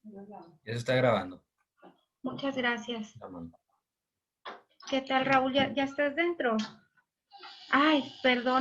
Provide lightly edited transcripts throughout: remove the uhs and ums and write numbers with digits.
Eso está grabando. Muchas gracias. Armando. ¿Qué tal, Raúl? ¿Ya estás dentro? Ay, perdón.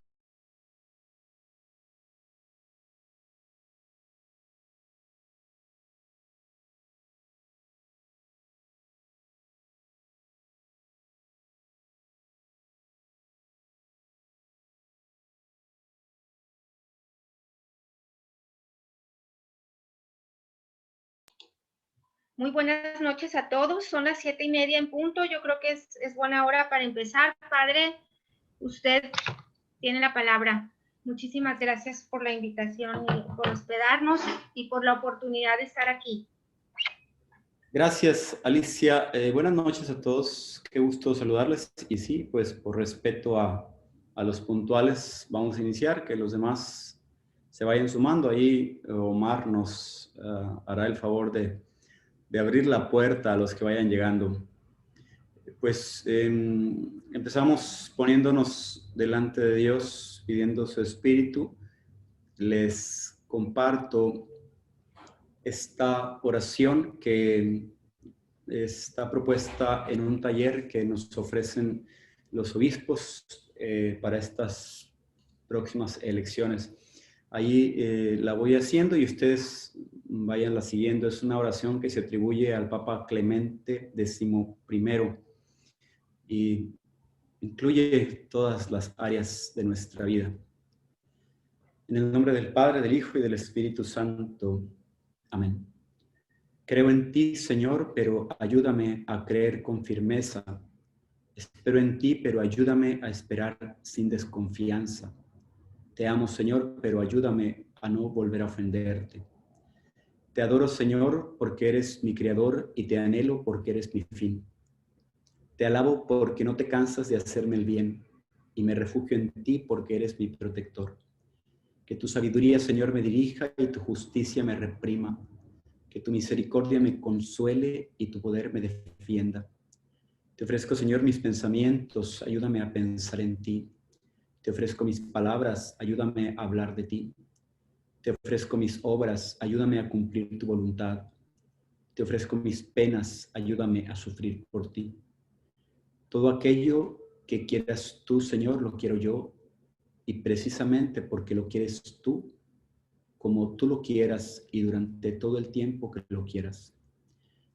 Muy buenas noches a todos. Son las 7:30 en punto. Yo creo que es buena hora para empezar. Padre, usted tiene la palabra. Muchísimas gracias por la invitación y por hospedarnos y por la oportunidad de estar aquí. Gracias, Alicia. Buenas noches a todos. Qué gusto saludarles. Y sí, pues por respeto a los puntuales, vamos a iniciar, que los demás se vayan sumando. Ahí Omar nos hará el favor de abrir la puerta a los que vayan llegando. Pues empezamos poniéndonos delante de Dios, pidiendo su espíritu. Les comparto esta oración que está propuesta en un taller que nos ofrecen los obispos para estas próximas elecciones. Ahí la voy haciendo y ustedes vayanla siguiendo. Es una oración que se atribuye al Papa Clemente XI y incluye todas las áreas de nuestra vida. En el nombre del Padre, del Hijo y del Espíritu Santo. Amén. Creo en ti, Señor, pero ayúdame a creer con firmeza. Espero en ti, pero ayúdame a esperar sin desconfianza. Te amo, Señor, pero ayúdame a no volver a ofenderte. Te adoro, Señor, porque eres mi Creador y te anhelo porque eres mi fin. Te alabo porque no te cansas de hacerme el bien y me refugio en ti porque eres mi protector. Que tu sabiduría, Señor, me dirija y tu justicia me reprima. Que tu misericordia me consuele y tu poder me defienda. Te ofrezco, Señor, mis pensamientos, ayúdame a pensar en ti. Te ofrezco mis palabras, ayúdame a hablar de ti. Te ofrezco mis obras, ayúdame a cumplir tu voluntad. Te ofrezco mis penas, ayúdame a sufrir por ti. Todo aquello que quieras tú, Señor, lo quiero yo, y precisamente porque lo quieres tú, como tú lo quieras y durante todo el tiempo que lo quieras.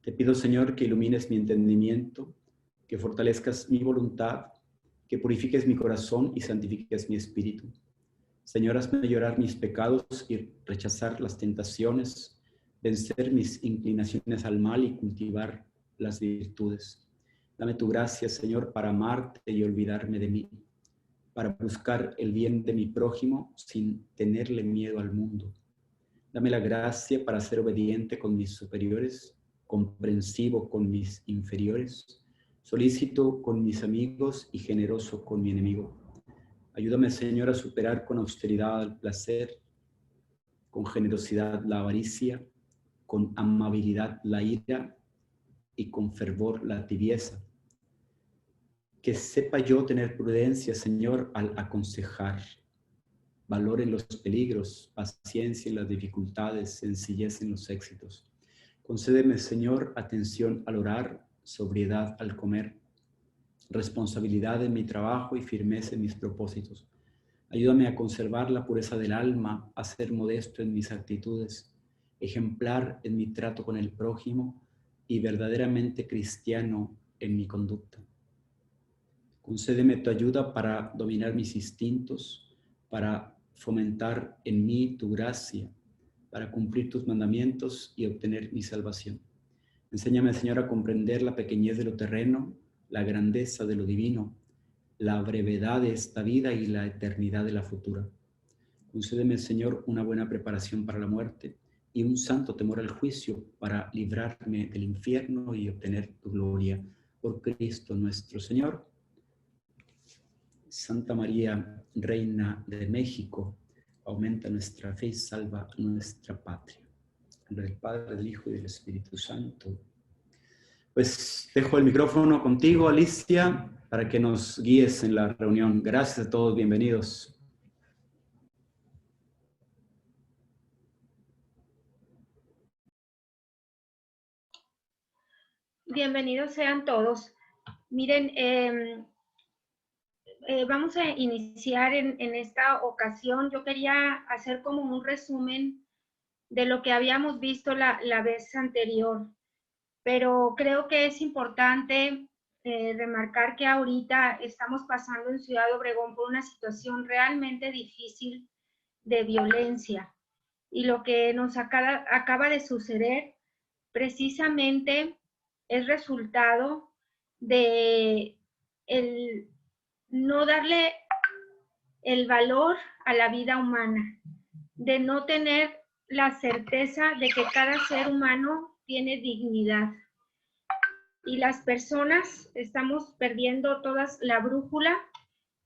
Te pido, Señor, que ilumines mi entendimiento, que fortalezcas mi voluntad, que purifiques mi corazón y santifiques mi espíritu. Señor, hazme llorar mis pecados y rechazar las tentaciones, vencer mis inclinaciones al mal y cultivar las virtudes. Dame tu gracia, Señor, para amarte y olvidarme de mí, para buscar el bien de mi prójimo sin tenerle miedo al mundo. Dame la gracia para ser obediente con mis superiores, comprensivo con mis inferiores, solícito con mis amigos y generoso con mi enemigo. Ayúdame, Señor, a superar con austeridad el placer, con generosidad la avaricia, con amabilidad la ira y con fervor la tibieza. Que sepa yo tener prudencia, Señor, al aconsejar, valor en los peligros, paciencia en las dificultades, sencillez en los éxitos. Concédeme, Señor, atención al orar, sobriedad al comer, responsabilidad en mi trabajo y firmeza en mis propósitos. Ayúdame a conservar la pureza del alma, a ser modesto en mis actitudes, ejemplar en mi trato con el prójimo y verdaderamente cristiano en mi conducta. Concédeme tu ayuda para dominar mis instintos, para fomentar en mí tu gracia, para cumplir tus mandamientos y obtener mi salvación. Enséñame, Señor, a comprender la pequeñez de lo terreno, la grandeza de lo divino, la brevedad de esta vida y la eternidad de la futura. Concédeme, Señor, una buena preparación para la muerte y un santo temor al juicio para librarme del infierno y obtener tu gloria. Por Cristo nuestro Señor. Santa María, Reina de México, aumenta nuestra fe y salva nuestra patria. En nombre del Padre, del Hijo y del Espíritu Santo. Pues dejo el micrófono contigo, Alicia, para que nos guíes en la reunión. Gracias a todos, bienvenidos. Bienvenidos sean todos. Miren, vamos a iniciar en esta ocasión. Yo quería hacer como un resumen de lo que habíamos visto la vez anterior, pero creo que es importante remarcar que ahorita estamos pasando en Ciudad Obregón por una situación realmente difícil de violencia, y lo que nos acaba de suceder precisamente es resultado de el no darle el valor a la vida humana, de no tener la certeza de que cada ser humano tiene dignidad. Y las personas estamos perdiendo todas la brújula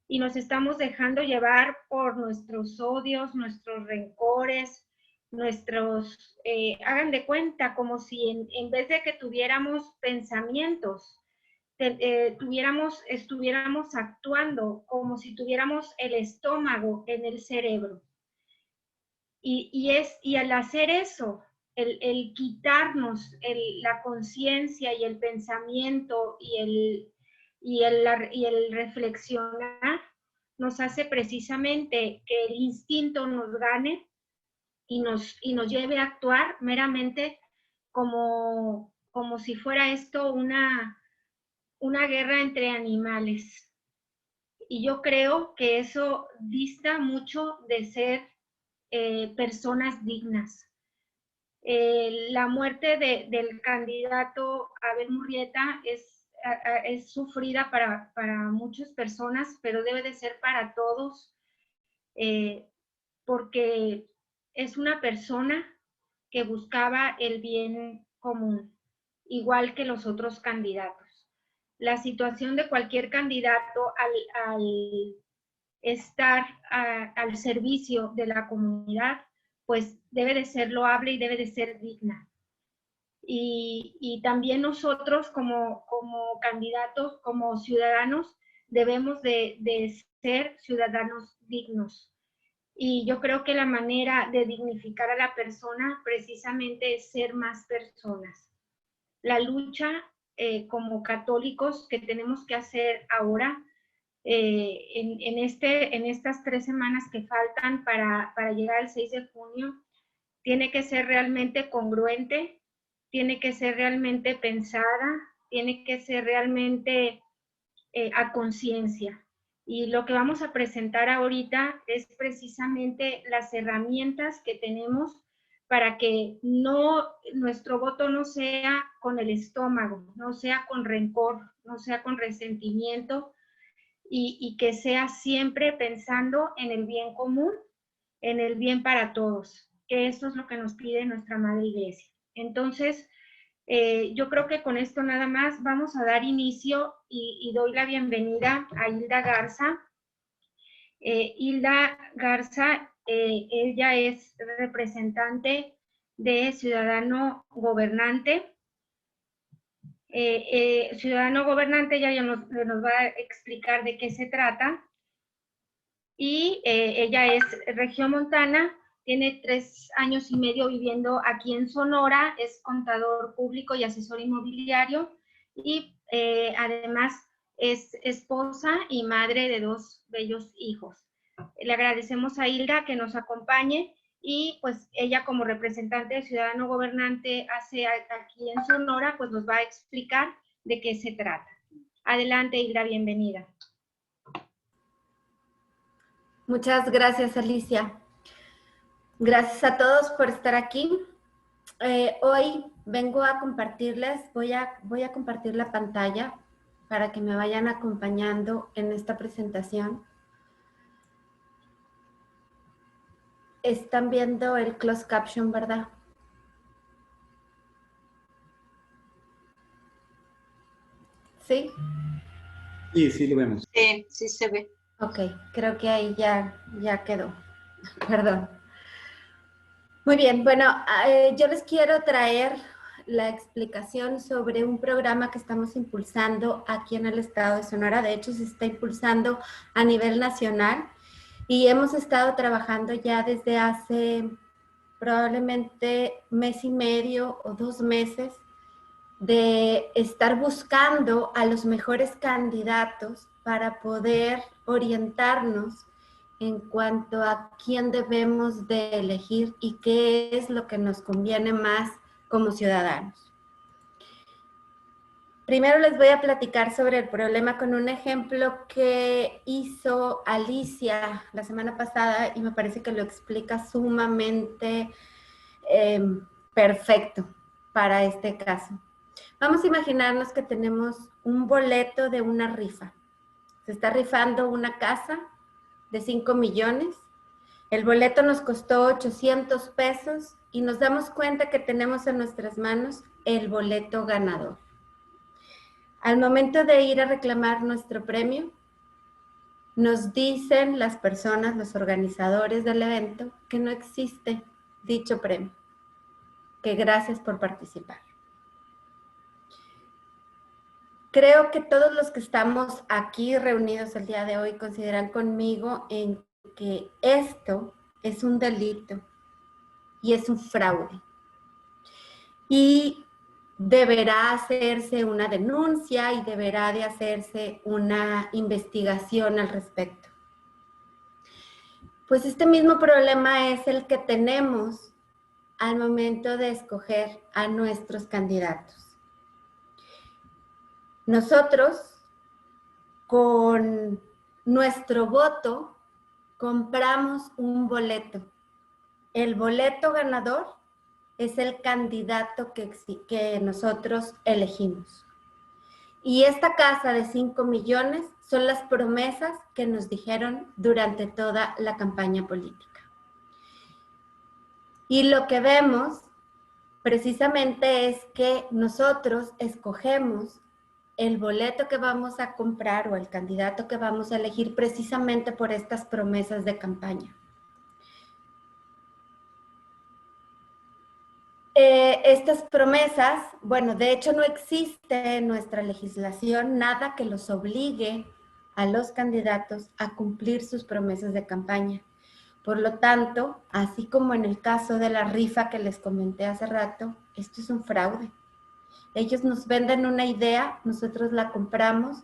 y nos estamos dejando llevar por nuestros odios, nuestros rencores, hagan de cuenta, como si en vez de que tuviéramos pensamientos, estuviéramos actuando como si tuviéramos el estómago en el cerebro. Y al hacer eso, el quitarnos la conciencia y el pensamiento y el reflexionar, nos hace precisamente que el instinto nos gane y nos lleve a actuar meramente como si fuera esto una guerra entre animales. Y yo creo que eso dista mucho de ser personas dignas. La muerte del candidato Abel Murrieta es sufrida para muchas personas, pero debe de ser para todos, porque es una persona que buscaba el bien común, igual que los otros candidatos. La situación de cualquier candidato al estar al servicio de la comunidad, pues debe de ser loable y debe de ser digna. Y también nosotros como candidatos, como ciudadanos, debemos de ser ciudadanos dignos. Y yo creo que la manera de dignificar a la persona precisamente es ser más personas. La lucha como católicos que tenemos que hacer ahora, en estas 3 semanas que faltan para llegar al 6 de junio, tiene que ser realmente congruente, tiene que ser realmente pensada, tiene que ser realmente a conciencia. Y lo que vamos a presentar ahorita es precisamente las herramientas que tenemos para que nuestro voto no sea con el estómago, no sea con rencor, no sea con resentimiento, y que sea siempre pensando en el bien común, en el bien para todos, que eso es lo que nos pide nuestra Madre Iglesia. Entonces, yo creo que con esto nada más vamos a dar inicio y doy la bienvenida a Hilda Garza. Hilda Garza, ella es representante de Ciudadano Gobernante. Ciudadano Gobernante ya nos va a explicar de qué se trata. Y ella es regiomontana, tiene 3 años y medio viviendo aquí en Sonora, es contador público y asesor inmobiliario, y además es esposa y madre de 2 bellos hijos. Le agradecemos a Hilda que nos acompañe, y pues ella como representante de Ciudadano Gobernante aquí en Sonora, pues nos va a explicar de qué se trata. Adelante, Hilda, bienvenida. Muchas gracias, Alicia. Gracias a todos por estar aquí. Hoy vengo a compartirles, voy a compartir la pantalla para que me vayan acompañando en esta presentación. Están viendo el closed caption, ¿verdad? ¿Sí? Sí, lo vemos. Sí, sí se ve. Ok, creo que ahí ya quedó. Perdón. Muy bien, bueno, yo les quiero traer la explicación sobre un programa que estamos impulsando aquí en el estado de Sonora. De hecho, se está impulsando a nivel nacional y hemos estado trabajando ya desde hace probablemente 1 mes y medio o 2 meses de estar buscando a los mejores candidatos para poder orientarnos en cuanto a quién debemos de elegir y qué es lo que nos conviene más como ciudadanos. Primero les voy a platicar sobre el problema con un ejemplo que hizo Alicia la semana pasada y me parece que lo explica sumamente perfecto para este caso. Vamos a imaginarnos que tenemos un boleto de una rifa. Se está rifando una casa de 5 millones. El boleto nos costó 800 pesos y nos damos cuenta que tenemos en nuestras manos el boleto ganador. Al momento de ir a reclamar nuestro premio, nos dicen las personas, los organizadores del evento, que no existe dicho premio, que gracias por participar. Creo que todos los que estamos aquí reunidos el día de hoy consideran conmigo en que esto es un delito y es un fraude. Y deberá hacerse una denuncia y deberá de hacerse una investigación al respecto. Pues este mismo problema es el que tenemos al momento de escoger a nuestros candidatos. Nosotros, con nuestro voto, compramos un boleto. El boleto ganador es el candidato que nosotros elegimos. Y esta casa de 5 millones son las promesas que nos dijeron durante toda la campaña política. Y lo que vemos precisamente es que nosotros escogemos el boleto que vamos a comprar o el candidato que vamos a elegir precisamente por estas promesas de campaña. Estas promesas, bueno, de hecho no existe en nuestra legislación nada que los obligue a los candidatos a cumplir sus promesas de campaña. Por lo tanto, así como en el caso de la rifa que les comenté hace rato, esto es un fraude. Ellos nos venden una idea, nosotros la compramos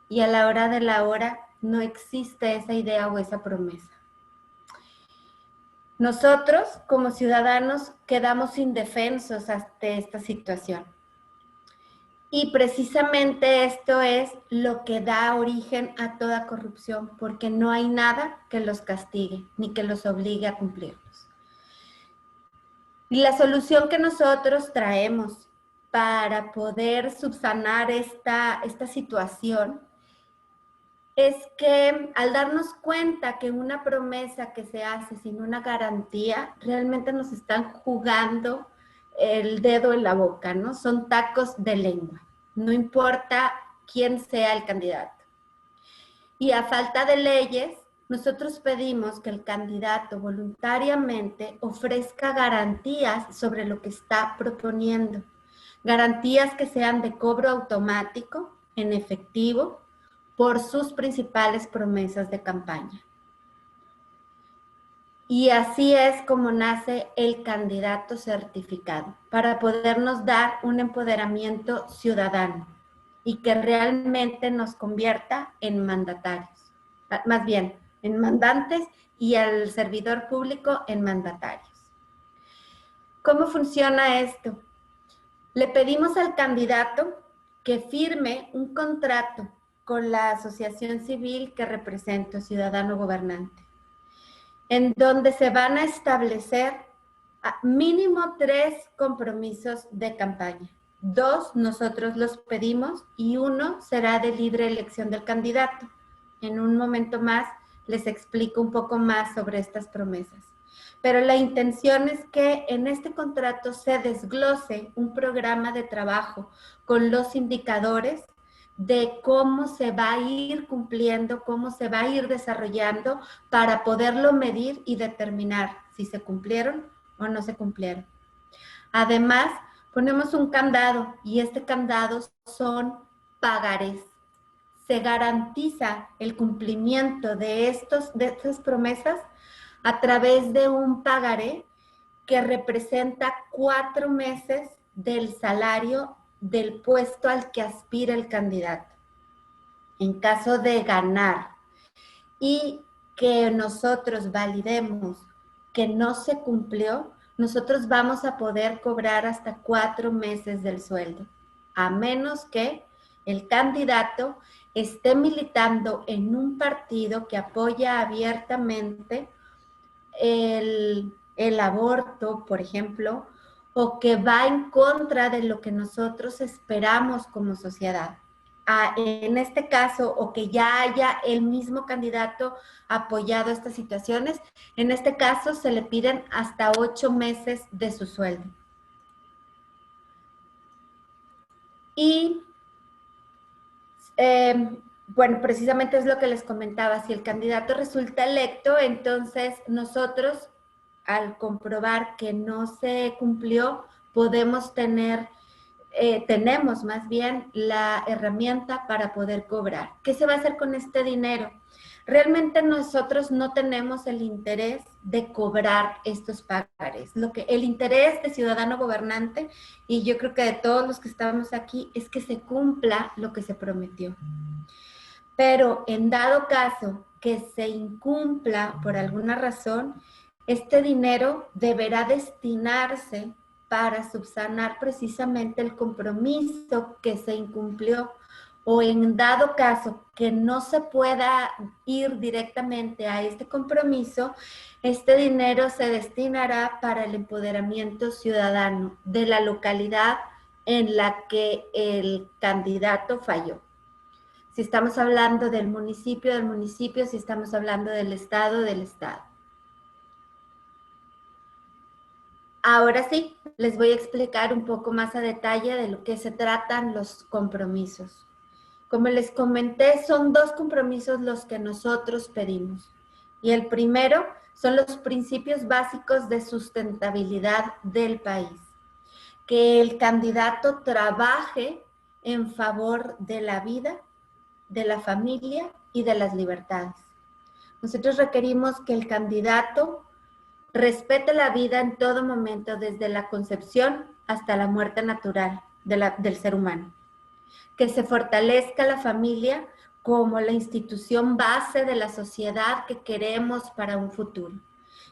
y a la hora de la hora no existe esa idea o esa promesa. Nosotros, como ciudadanos, quedamos indefensos ante esta situación. Y precisamente esto es lo que da origen a toda corrupción, porque no hay nada que los castigue, ni que los obligue a cumplirlos. Y la solución que nosotros traemos para poder subsanar esta situación es que al darnos cuenta que una promesa que se hace sin una garantía, realmente nos están jugando el dedo en la boca, ¿no? Son tacos de lengua, no importa quién sea el candidato. Y a falta de leyes, nosotros pedimos que el candidato voluntariamente ofrezca garantías sobre lo que está proponiendo. Garantías que sean de cobro automático, en efectivo, por sus principales promesas de campaña. Y así es como nace el candidato certificado, para podernos dar un empoderamiento ciudadano y que realmente nos convierta en mandatarios, más bien en mandantes y al servidor público en mandatarios. ¿Cómo funciona esto? Le pedimos al candidato que firme un contrato con la asociación civil que represento, Ciudadano Gobernante, en donde se van a establecer mínimo 3 compromisos de campaña. 2 nosotros los pedimos y 1 será de libre elección del candidato. En un momento más les explico un poco más sobre estas promesas. Pero la intención es que en este contrato se desglose un programa de trabajo con los indicadores de cómo se va a ir cumpliendo, cómo se va a ir desarrollando para poderlo medir y determinar si se cumplieron o no se cumplieron. Además, ponemos un candado y este candado son pagarés. Se garantiza el cumplimiento de estas promesas a través de un pagaré que representa 4 meses del salario del puesto al que aspira el candidato. En caso de ganar y que nosotros validemos que no se cumplió, nosotros vamos a poder cobrar hasta 4 meses del sueldo, a menos que el candidato esté militando en un partido que apoya abiertamente el aborto, por ejemplo, o que va en contra de lo que nosotros esperamos como sociedad. En este caso, o que ya haya el mismo candidato apoyado estas situaciones, en este caso se le piden hasta 8 meses de su sueldo. Y bueno, precisamente es lo que les comentaba, si el candidato resulta electo, entonces nosotros, al comprobar que no se cumplió, podemos tenemos más bien la herramienta para poder cobrar. ¿Qué se va a hacer con este dinero? Realmente nosotros no tenemos el interés de cobrar estos pagares. El interés de ciudadano gobernante, y yo creo que de todos los que estamos aquí, es que se cumpla lo que se prometió. Pero en dado caso que se incumpla por alguna razón, este dinero deberá destinarse para subsanar precisamente el compromiso que se incumplió, o en dado caso que no se pueda ir directamente a este compromiso, este dinero se destinará para el empoderamiento ciudadano de la localidad en la que el candidato falló. Si estamos hablando del municipio, si estamos hablando del estado, del estado. Ahora sí, les voy a explicar un poco más a detalle de lo que se tratan los compromisos. Como les comenté, son 2 compromisos los que nosotros pedimos. Y el primero son los principios básicos de sustentabilidad del país. Que el candidato trabaje en favor de la vida, de la familia y de las libertades. Nosotros requerimos que el candidato respete la vida en todo momento, desde la concepción hasta la muerte natural del ser humano. Que se fortalezca la familia como la institución base de la sociedad que queremos para un futuro.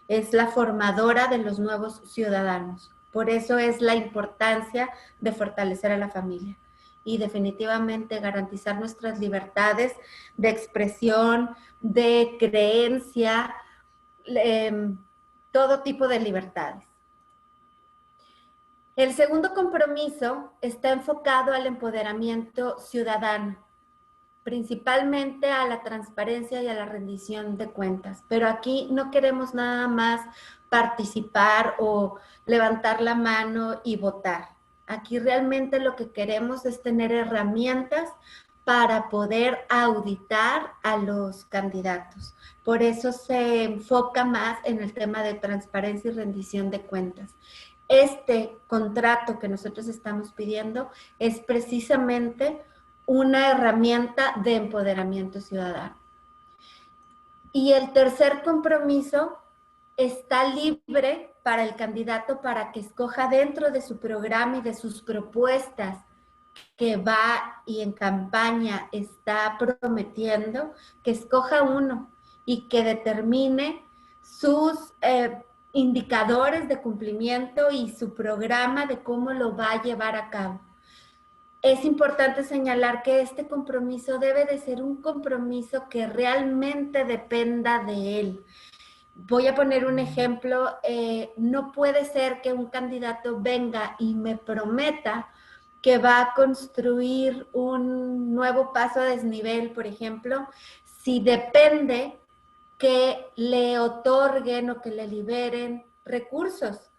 Es la formadora de los nuevos ciudadanos. Por eso es la importancia de fortalecer a la familia y definitivamente garantizar nuestras libertades de expresión, de creencia, todo tipo de libertades. El segundo compromiso está enfocado al empoderamiento ciudadano, principalmente a la transparencia y a la rendición de cuentas. Pero aquí no queremos nada más participar o levantar la mano y votar. Aquí realmente lo que queremos es tener herramientas para poder auditar a los candidatos. Por eso se enfoca más en el tema de transparencia y rendición de cuentas. Este contrato que nosotros estamos pidiendo es precisamente una herramienta de empoderamiento ciudadano. Y el tercer compromiso está libre para el candidato para que escoja dentro de su programa y de sus propuestas que va y en campaña está prometiendo, que escoja uno y que determine sus indicadores de cumplimiento y su programa de cómo lo va a llevar a cabo. Es importante señalar que este compromiso debe de ser un compromiso que realmente dependa de él. Voy a poner un ejemplo. No puede ser que un candidato venga y me prometa que va a construir un nuevo paso a desnivel, por ejemplo, si depende que le otorguen o que le liberen recursos.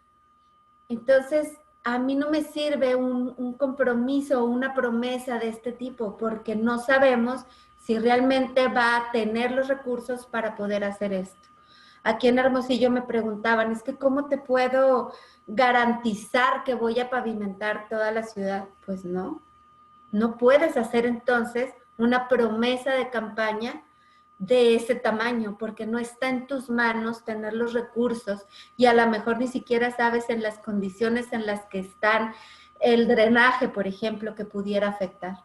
Entonces, a mí no me sirve un compromiso o una promesa de este tipo, porque no sabemos si realmente va a tener los recursos para poder hacer esto. Aquí en Hermosillo me preguntaban, es que ¿cómo te puedo garantizar que voy a pavimentar toda la ciudad? Pues no puedes hacer entonces una promesa de campaña de ese tamaño, porque no está en tus manos tener los recursos y a lo mejor ni siquiera sabes en las condiciones en las que están el drenaje, por ejemplo, que pudiera afectar.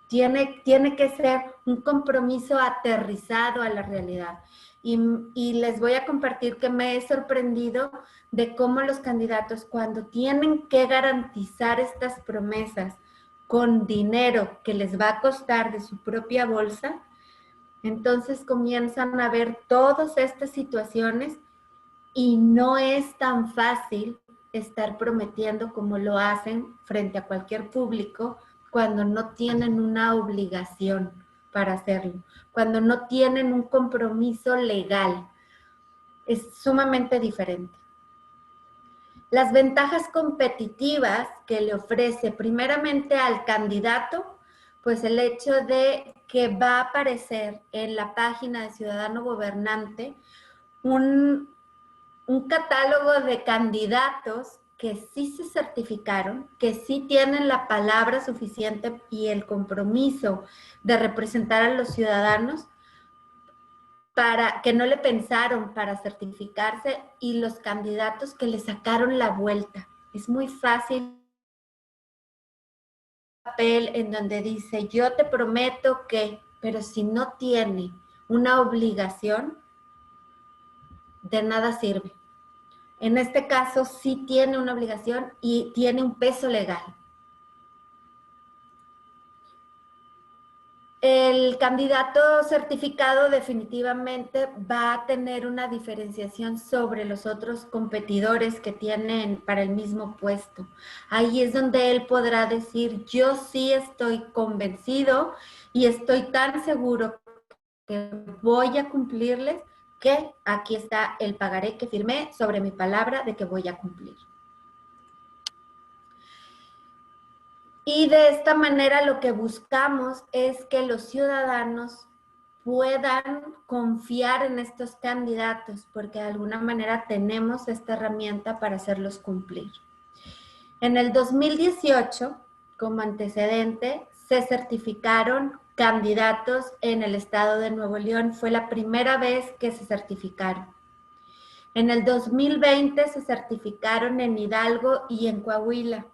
Tiene que ser un compromiso aterrizado a la realidad. Y les voy a compartir que me he sorprendido de cómo los candidatos, cuando tienen que garantizar estas promesas con dinero que les va a costar de su propia bolsa, entonces comienzan a ver todas estas situaciones y no es tan fácil estar prometiendo como lo hacen frente a cualquier público cuando no tienen una obligación para hacerlo, cuando no tienen un compromiso legal. Es sumamente diferente. Las ventajas competitivas que le ofrece primeramente al candidato, pues el hecho de que va a aparecer en la página de Ciudadano Gobernante un catálogo de candidatos que sí se certificaron, que sí tienen la palabra suficiente y el compromiso de representar a los ciudadanos, para que no le pensaron para certificarse, y los candidatos que le sacaron la vuelta. Es muy fácil papel en donde dice, yo te prometo que, pero si no tiene una obligación, de nada sirve. En este caso sí tiene una obligación y tiene un peso legal. El candidato certificado definitivamente va a tener una diferenciación sobre los otros competidores que tienen para el mismo puesto. Ahí es donde él podrá decir, yo sí estoy convencido y estoy tan seguro que voy a cumplirles, que aquí está el pagaré que firmé sobre mi palabra de que voy a cumplir. Y de esta manera lo que buscamos es que los ciudadanos puedan confiar en estos candidatos, porque de alguna manera tenemos esta herramienta para hacerlos cumplir. En el 2018, como antecedente, se certificaron candidatos en el estado de Nuevo León. Fue la primera vez que se certificaron. En el 2020 se certificaron en Hidalgo y en Coahuila.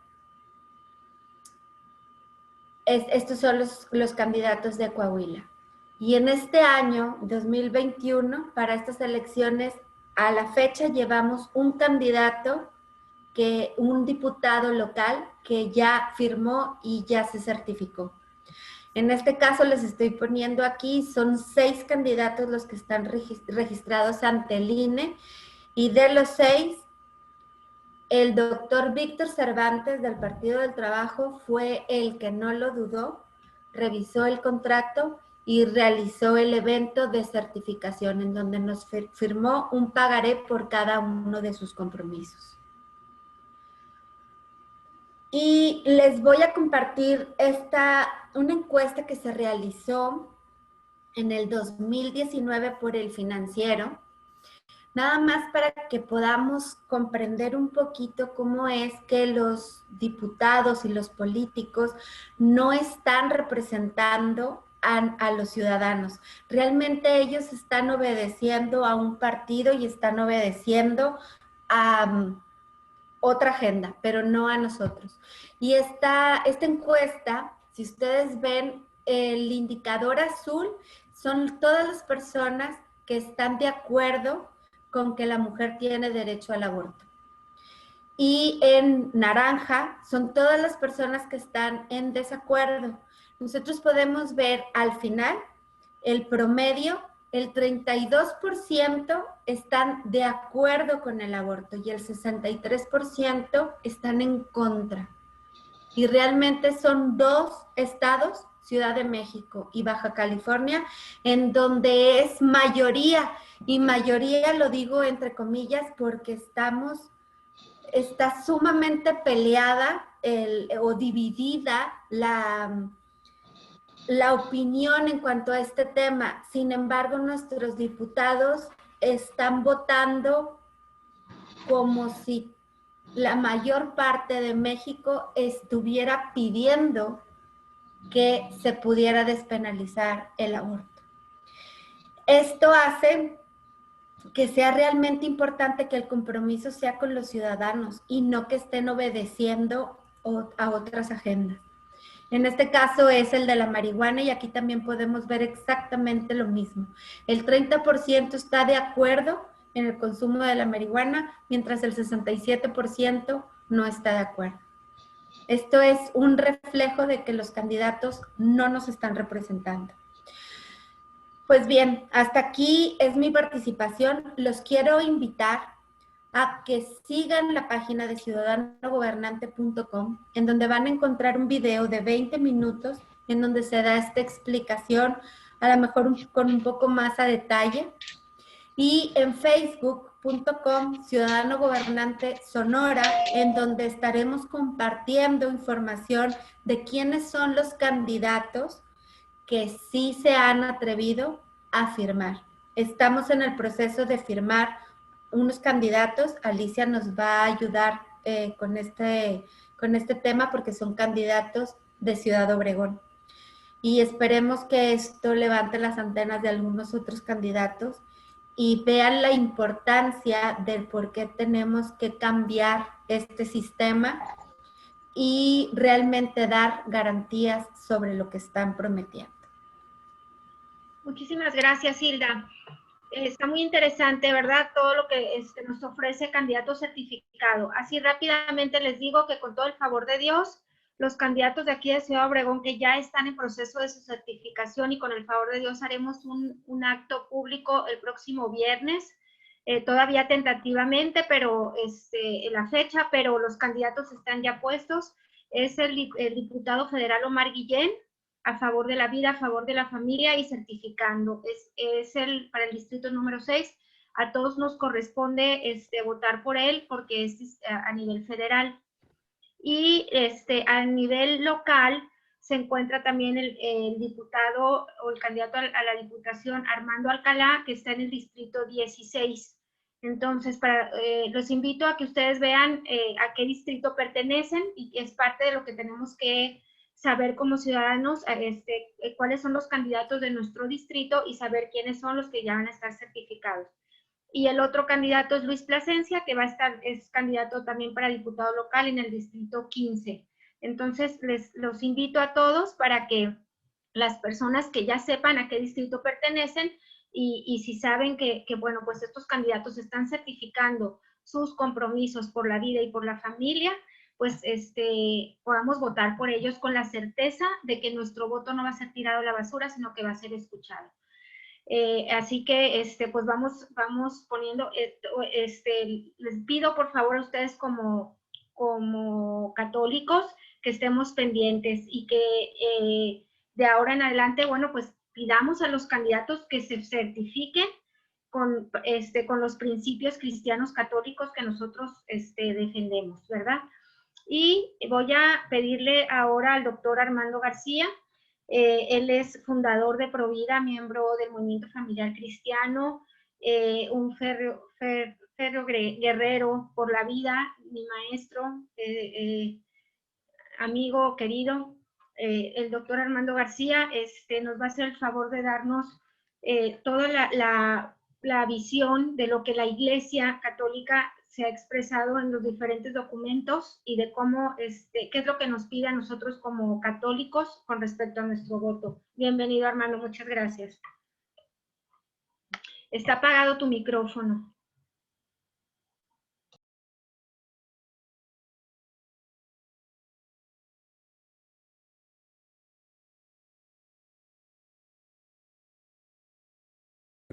Estos son los candidatos de Coahuila. Y en este año, 2021, para estas elecciones, a la fecha llevamos un candidato, un diputado local que ya firmó y ya se certificó. En este caso les estoy poniendo aquí, son 6 candidatos los que están registrados ante el INE, y de los 6, el doctor Víctor Cervantes del Partido del Trabajo fue el que no lo dudó, revisó el contrato y realizó el evento de certificación en donde nos firmó un pagaré por cada uno de sus compromisos. Y les voy a compartir una encuesta que se realizó en el 2019 por El Financiero, nada más para que podamos comprender un poquito cómo es que los diputados y los políticos no están representando a los ciudadanos. Realmente ellos están obedeciendo a un partido y están obedeciendo a otra agenda, pero no a nosotros. Y esta encuesta, si ustedes ven el indicador azul, son todas las personas que están de acuerdo con que la mujer tiene derecho al aborto. Y en naranja son todas las personas que están en desacuerdo. Nosotros podemos ver al final el promedio, el 32% están de acuerdo con el aborto y el 63% están en contra. Y realmente son 2 estados, Ciudad de México y Baja California, en donde es mayoría, y mayoría lo digo entre comillas porque está sumamente peleada o dividida la opinión en cuanto a este tema. Sin embargo, nuestros diputados están votando como si la mayor parte de México estuviera pidiendo que se pudiera despenalizar el aborto. Esto hace que sea realmente importante que el compromiso sea con los ciudadanos y no que estén obedeciendo a otras agendas. En este caso es el de la marihuana y aquí también podemos ver exactamente lo mismo. El 30% está de acuerdo en el consumo de la marihuana, mientras el 67% no está de acuerdo. Esto es un reflejo de que los candidatos no nos están representando. Pues bien, hasta aquí es mi participación. Los quiero invitar a que sigan la página de ciudadanogobernante.com, en donde van a encontrar un video de 20 minutos en donde se da esta explicación, a lo mejor con un poco más a detalle. Y en facebook.com Ciudadano Gobernante Sonora, en donde estaremos compartiendo información de quiénes son los candidatos que sí se han atrevido a firmar. Estamos en el proceso de firmar unos candidatos. Alicia nos va a ayudar con este tema porque son candidatos de Ciudad Obregón. Y esperemos que esto levante las antenas de algunos otros candidatos y vean la importancia del por qué tenemos que cambiar este sistema y realmente dar garantías sobre lo que están prometiendo. Muchísimas gracias, Hilda. Está muy interesante, ¿verdad? Todo lo que nos ofrece Candidato Certificado. Así rápidamente les digo que con todo el favor de Dios, los candidatos de aquí de Ciudad Obregón que ya están en proceso de su certificación y con el favor de Dios haremos un acto público el próximo viernes, todavía tentativamente, pero la fecha, pero los candidatos están ya puestos. Es el diputado federal Omar Guillén, a favor de la vida, a favor de la familia y certificando. Es para el distrito número 6. A todos nos corresponde votar por él porque es a nivel federal. Y a nivel local se encuentra también el diputado o el candidato a la diputación Armando Alcalá, que está en el distrito 16. Entonces, los invito a que ustedes vean a qué distrito pertenecen y es parte de lo que tenemos que saber como ciudadanos cuáles son los candidatos de nuestro distrito y saber quiénes son los que ya van a estar certificados. Y el otro candidato es Luis Plasencia, que es candidato también para diputado local en el distrito 15. Entonces, los invito a todos para que las personas que ya sepan a qué distrito pertenecen y si saben que, bueno, pues estos candidatos están certificando sus compromisos por la vida y por la familia, pues podamos votar por ellos con la certeza de que nuestro voto no va a ser tirado a la basura, sino que va a ser escuchado. Así que pues vamos poniendo, les pido por favor a ustedes como católicos que estemos pendientes y que de ahora en adelante, bueno, pues pidamos a los candidatos que se certifiquen con los principios cristianos católicos que nosotros defendemos, ¿verdad? Y voy a pedirle ahora al doctor Armando García. Él es fundador de Provida, miembro del Movimiento Familiar Cristiano, un férreo guerrero por la vida, mi maestro, amigo querido. El doctor Armando García nos va a hacer el favor de darnos toda la visión de lo que la Iglesia Católica se ha expresado en los diferentes documentos y de cómo, qué es lo que nos pide a nosotros como católicos con respecto a nuestro voto. Bienvenido, Armando, muchas gracias. Está apagado tu micrófono.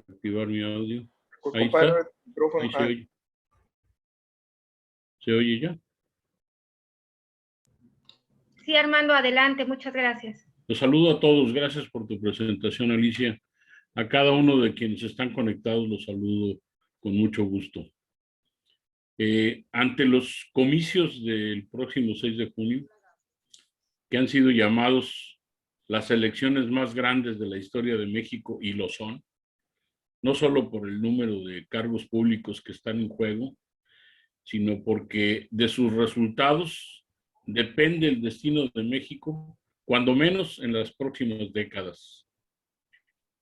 Activar mi audio. Ahí está. Ahí se oye. ¿Se oye ya? Sí, Armando, adelante. Muchas gracias. Los saludo a todos. Gracias por tu presentación, Alicia. A cada uno de quienes están conectados los saludo con mucho gusto. Ante los comicios del próximo 6 de junio, que han sido llamados las elecciones más grandes de la historia de México, y lo son, no solo por el número de cargos públicos que están en juego, sino porque de sus resultados depende el destino de México, cuando menos en las próximas décadas.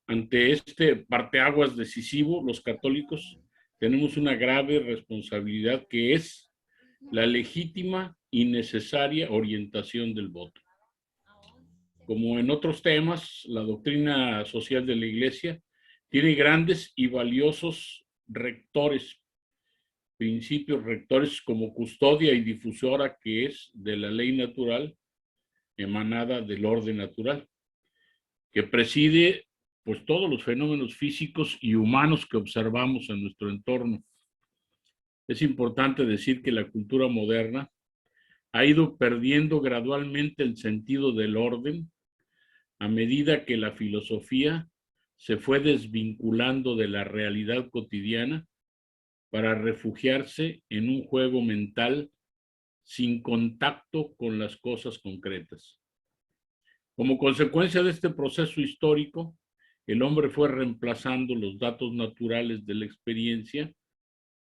Ante este parteaguas decisivo, los católicos tenemos una grave responsabilidad que es la legítima y necesaria orientación del voto. Como en otros temas, la doctrina social de la Iglesia tiene grandes y valiosos rectores, principios rectores como custodia y difusora que es de la ley natural emanada del orden natural, que preside pues todos los fenómenos físicos y humanos que observamos en nuestro entorno. Es importante decir que la cultura moderna ha ido perdiendo gradualmente el sentido del orden a medida que la filosofía se fue desvinculando de la realidad cotidiana para refugiarse en un juego mental sin contacto con las cosas concretas. Como consecuencia de este proceso histórico, el hombre fue reemplazando los datos naturales de la experiencia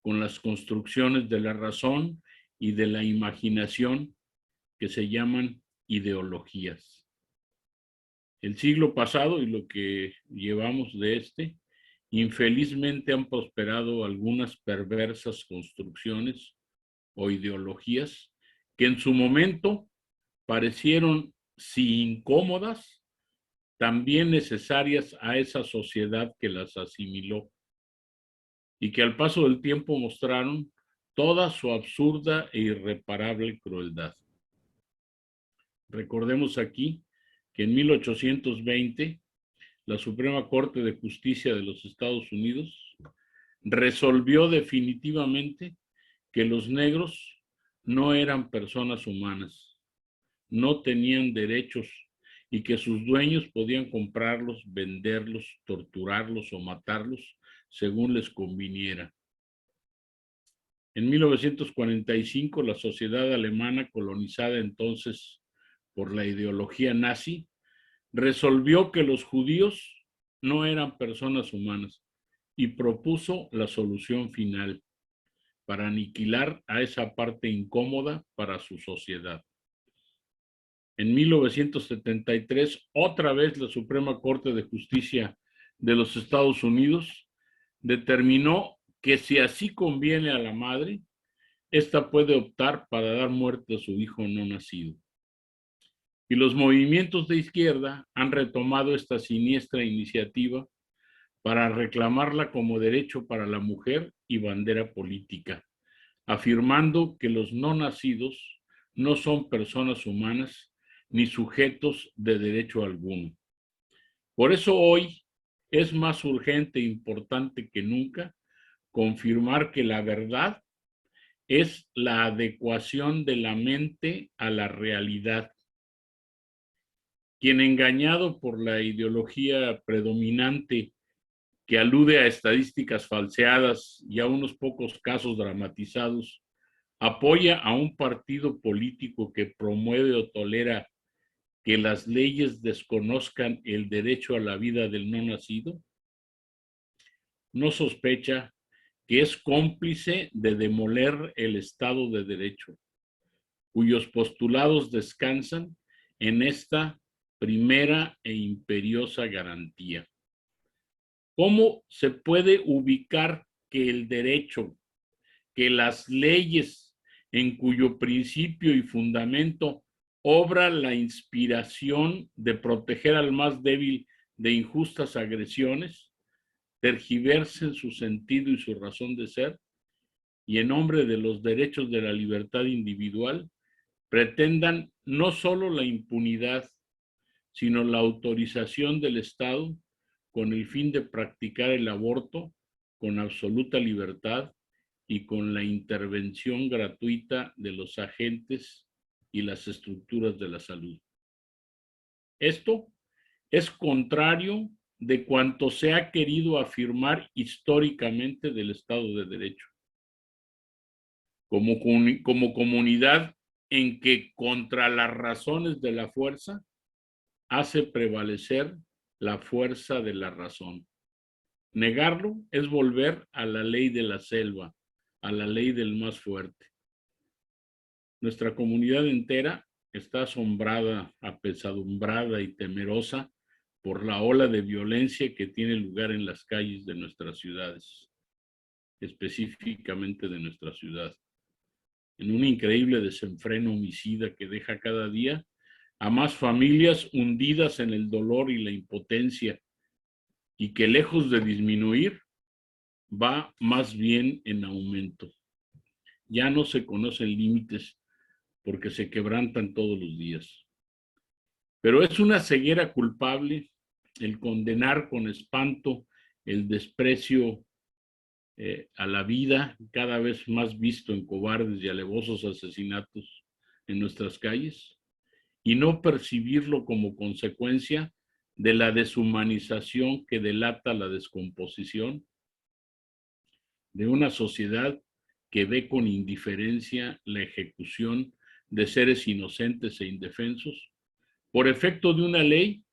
con las construcciones de la razón y de la imaginación que se llaman ideologías. El siglo pasado y lo que llevamos de este, infelizmente han prosperado algunas perversas construcciones o ideologías que en su momento parecieron, si incómodas, también necesarias a esa sociedad que las asimiló y que al paso del tiempo mostraron toda su absurda e irreparable crueldad. Recordemos aquí que en 1820 la Suprema Corte de Justicia de los Estados Unidos resolvió definitivamente que los negros no eran personas humanas, no tenían derechos y que sus dueños podían comprarlos, venderlos, torturarlos o matarlos según les conviniera. En 1945, la sociedad alemana, colonizada entonces por la ideología nazi, resolvió que los judíos no eran personas humanas y propuso la solución final para aniquilar a esa parte incómoda para su sociedad. En 1973, otra vez la Suprema Corte de Justicia de los Estados Unidos determinó que si así conviene a la madre, ésta puede optar para dar muerte a su hijo no nacido. Y los movimientos de izquierda han retomado esta siniestra iniciativa para reclamarla como derecho para la mujer y bandera política, afirmando que los no nacidos no son personas humanas ni sujetos de derecho alguno. Por eso hoy es más urgente e importante que nunca confirmar que la verdad es la adecuación de la mente a la realidad. Quien, engañado por la ideología predominante que alude a estadísticas falseadas y a unos pocos casos dramatizados, apoya a un partido político que promueve o tolera que las leyes desconozcan el derecho a la vida del no nacido, no sospecha que es cómplice de demoler el Estado de Derecho, cuyos postulados descansan en esta primera e imperiosa garantía. ¿Cómo se puede ubicar que el derecho, que las leyes en cuyo principio y fundamento obra la inspiración de proteger al más débil de injustas agresiones, tergiversen su sentido y su razón de ser, y en nombre de los derechos de la libertad individual, pretendan no solo la impunidad, sino la autorización del Estado con el fin de practicar el aborto con absoluta libertad y con la intervención gratuita de los agentes y las estructuras de la salud. Esto es contrario de cuanto se ha querido afirmar históricamente del Estado de Derecho. Como comunidad en que contra las razones de la fuerza hace prevalecer la fuerza de la razón. Negarlo es volver a la ley de la selva, a la ley del más fuerte. Nuestra comunidad entera está asombrada, apesadumbrada y temerosa por la ola de violencia que tiene lugar en las calles de nuestras ciudades, específicamente de nuestra ciudad. en un increíble desenfreno homicida que deja cada día a más familias hundidas en el dolor y la impotencia, y que lejos de disminuir, va más bien en aumento. Ya no se conocen límites porque se quebrantan todos los días. Pero es una ceguera culpable el condenar con espanto el desprecio a la vida, cada vez más visto en cobardes y alevosos asesinatos en nuestras calles, y no percibirlo como consecuencia de la deshumanización que delata la descomposición de una sociedad que ve con indiferencia la ejecución de seres inocentes e indefensos por efecto de una ley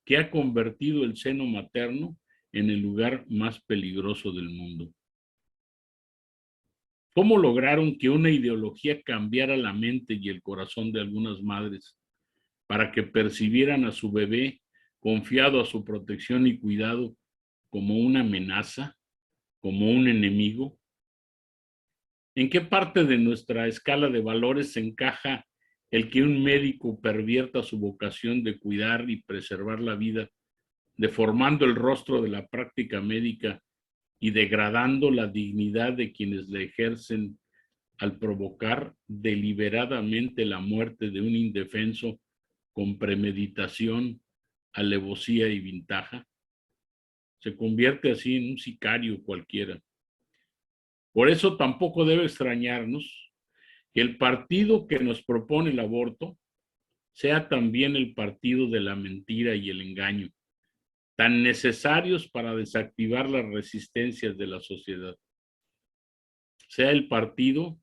que ha convertido el seno materno en el lugar más peligroso del mundo. ¿Cómo lograron que una ideología cambiara la mente y el corazón de algunas madres para que percibieran a su bebé confiado a su protección y cuidado como una amenaza, como un enemigo? ¿En qué parte de nuestra escala de valores se encaja el que un médico pervierta su vocación de cuidar y preservar la vida, deformando el rostro de la práctica médica y degradando la dignidad de quienes la ejercen al provocar deliberadamente la muerte de un indefenso con premeditación, alevosía y ventaja? Se convierte así en un sicario cualquiera. Por eso tampoco debe extrañarnos que el partido que nos propone el aborto sea también el partido de la mentira y el engaño, tan necesarios para desactivar las resistencias de la sociedad. Sea el partido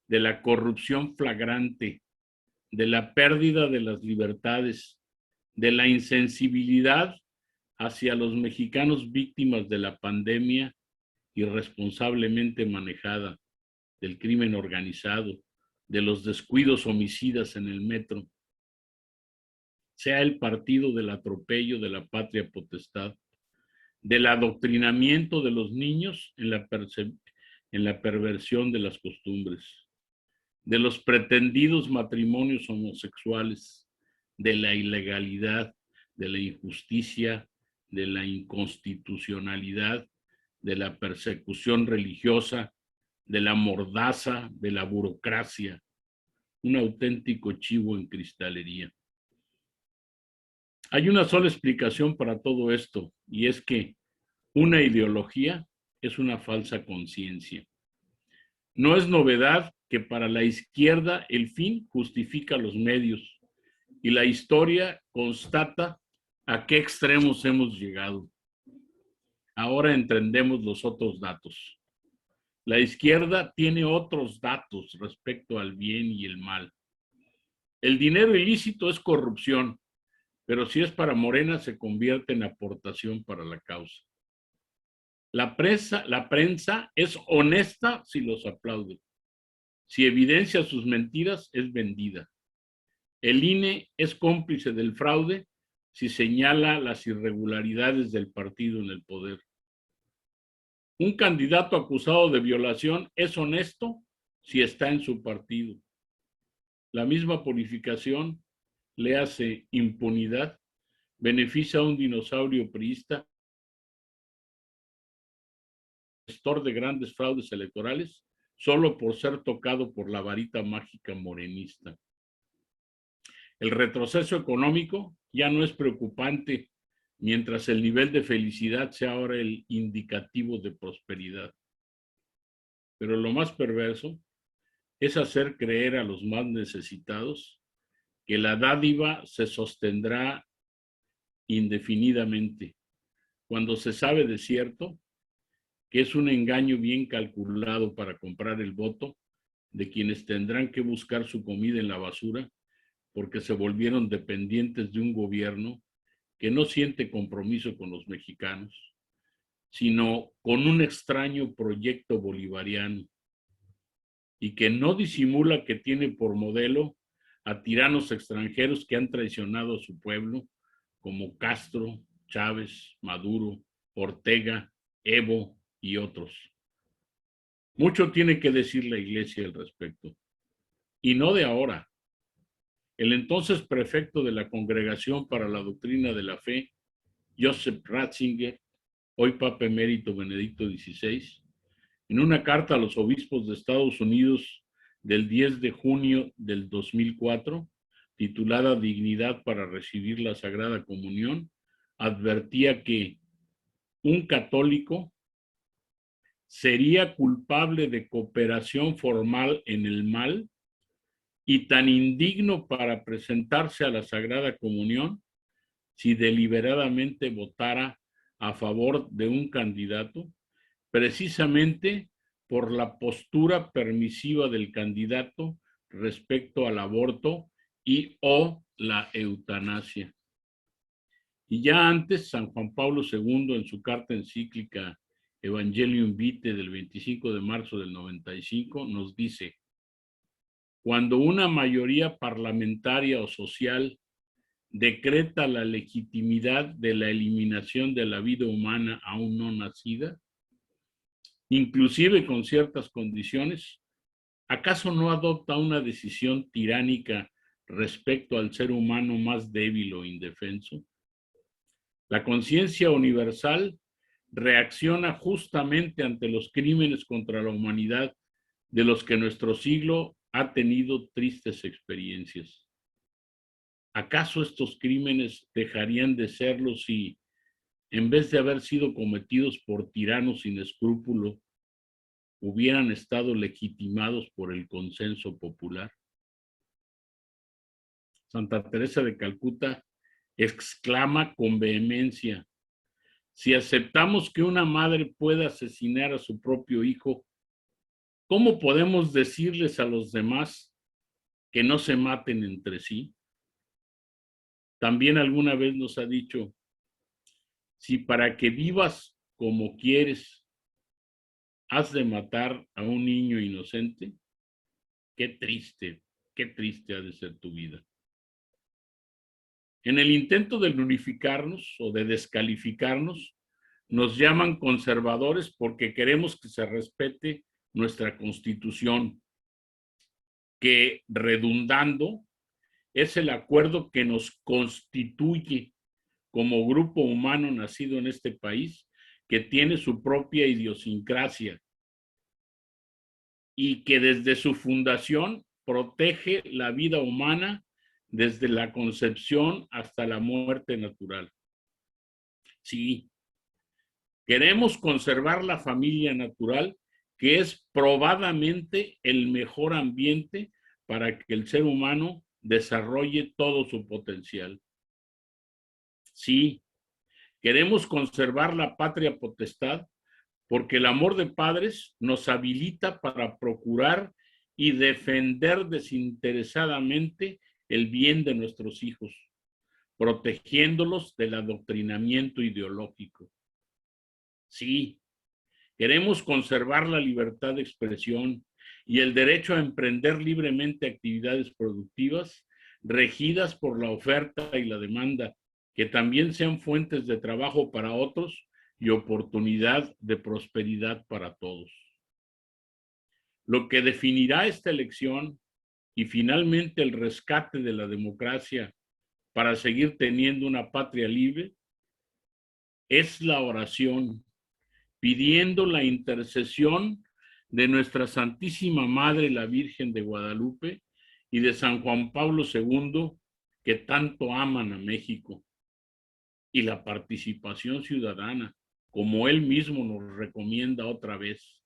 de la corrupción flagrante, de la pérdida de las libertades, de la insensibilidad hacia los mexicanos víctimas de la pandemia irresponsablemente manejada, del crimen organizado, de los descuidos homicidas en el metro. Sea el partido del atropello de la patria potestad, del adoctrinamiento de los niños en la perversión de las costumbres, de los pretendidos matrimonios homosexuales, de la ilegalidad, de la injusticia, de la inconstitucionalidad, de la persecución religiosa, de la mordaza, de la burocracia, un auténtico chivo en cristalería. Hay una sola explicación para todo esto, y es que una ideología es una falsa conciencia. No es novedad que para la izquierda el fin justifica los medios, y la historia constata a qué extremos hemos llegado. Ahora entendemos los otros datos. La izquierda tiene otros datos respecto al bien y el mal. El dinero ilícito es corrupción, pero si es para Morena se convierte en aportación para la causa. La prensa es honesta si los aplaude. Si evidencia sus mentiras, es vendida. El INE es cómplice del fraude si señala las irregularidades del partido en el poder. Un candidato acusado de violación es honesto si está en su partido. La misma purificación, le hace impunidad, beneficia a un dinosaurio priista, gestor de grandes fraudes electorales, solo por ser tocado por la varita mágica morenista. El retroceso económico ya no es preocupante, mientras el nivel de felicidad sea ahora el indicativo de prosperidad. Pero lo más perverso es hacer creer a los más necesitados que la dádiva se sostendrá indefinidamente, cuando se sabe de cierto que es un engaño bien calculado para comprar el voto de quienes tendrán que buscar su comida en la basura porque se volvieron dependientes de un gobierno que no siente compromiso con los mexicanos, sino con un extraño proyecto bolivariano, y que no disimula que tiene por modelo a tiranos extranjeros que han traicionado a su pueblo, como Castro, Chávez, Maduro, Ortega, Evo y otros. Mucho tiene que decir la Iglesia al respecto. y no de ahora. El entonces prefecto de la Congregación para la Doctrina de la Fe, Joseph Ratzinger, hoy Papa Emérito Benedicto XVI, en una carta a los obispos de Estados Unidos del 10 de junio del 2004, titulada Dignidad para recibir la Sagrada Comunión, advertía que un católico sería culpable de cooperación formal en el mal y tan indigno para presentarse a la Sagrada Comunión si deliberadamente votara a favor de un candidato, precisamente por la postura permisiva del candidato respecto al aborto y o la eutanasia. Y ya antes, San Juan Pablo II, en su carta encíclica Evangelium Vitae del 25 de marzo del 95, nos dice: cuando una mayoría parlamentaria o social decreta la legitimidad de la eliminación de la vida humana aún no nacida, inclusive con ciertas condiciones, ¿acaso no adopta una decisión tiránica respecto al ser humano más débil o indefenso? La conciencia universal reacciona justamente ante los crímenes contra la humanidad de los que nuestro siglo ha tenido tristes experiencias. ¿Acaso estos crímenes dejarían de serlo si, en vez de haber sido cometidos por tiranos sin escrúpulo, hubieran estado legitimados por el consenso popular? Santa Teresa de Calcuta exclama con vehemencia: si aceptamos que una madre pueda asesinar a su propio hijo, ¿cómo podemos decirles a los demás que no se maten entre sí? También alguna vez nos ha dicho: si para que vivas como quieres has de matar a un niño inocente, qué triste ha de ser tu vida. En el intento de unificarnos o de descalificarnos, nos llaman conservadores porque queremos que se respete nuestra Constitución, que, redundando, es el acuerdo que nos constituye como grupo humano nacido en este país, que tiene su propia idiosincrasia y que desde su fundación protege la vida humana desde la concepción hasta la muerte natural. Sí, queremos conservar la familia natural, que es probadamente el mejor ambiente para que el ser humano desarrolle todo su potencial. Sí, queremos conservar la patria potestad, porque el amor de padres nos habilita para procurar y defender desinteresadamente el bien de nuestros hijos, protegiéndolos del adoctrinamiento ideológico. Sí, queremos conservar la libertad de expresión y el derecho a emprender libremente actividades productivas regidas por la oferta y la demanda, que también sean fuentes de trabajo para otros y oportunidad de prosperidad para todos. Lo que definirá esta elección y finalmente el rescate de la democracia para seguir teniendo una patria libre es la oración, pidiendo la intercesión de nuestra Santísima Madre, la Virgen de Guadalupe, y de San Juan Pablo II, que tanto aman a México, y la participación ciudadana, como él mismo nos recomienda otra vez.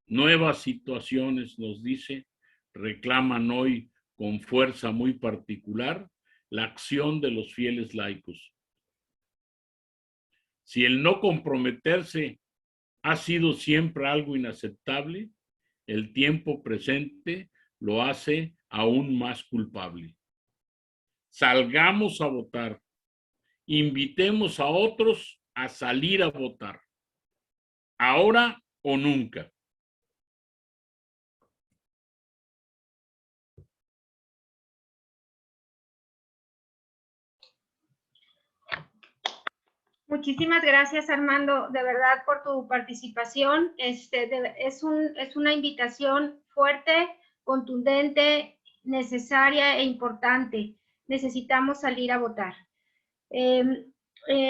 Nuevas situaciones, nos dice, reclaman hoy con fuerza muy particular la acción de los fieles laicos. Si el no comprometerse ha sido siempre algo inaceptable, el tiempo presente lo hace aún más culpable. Salgamos a votar. Invitemos a otros a salir a votar. Ahora o nunca. Muchísimas gracias, Armando, de verdad, por tu participación. Es una invitación fuerte, contundente necesaria e importante. Necesitamos salir a votar.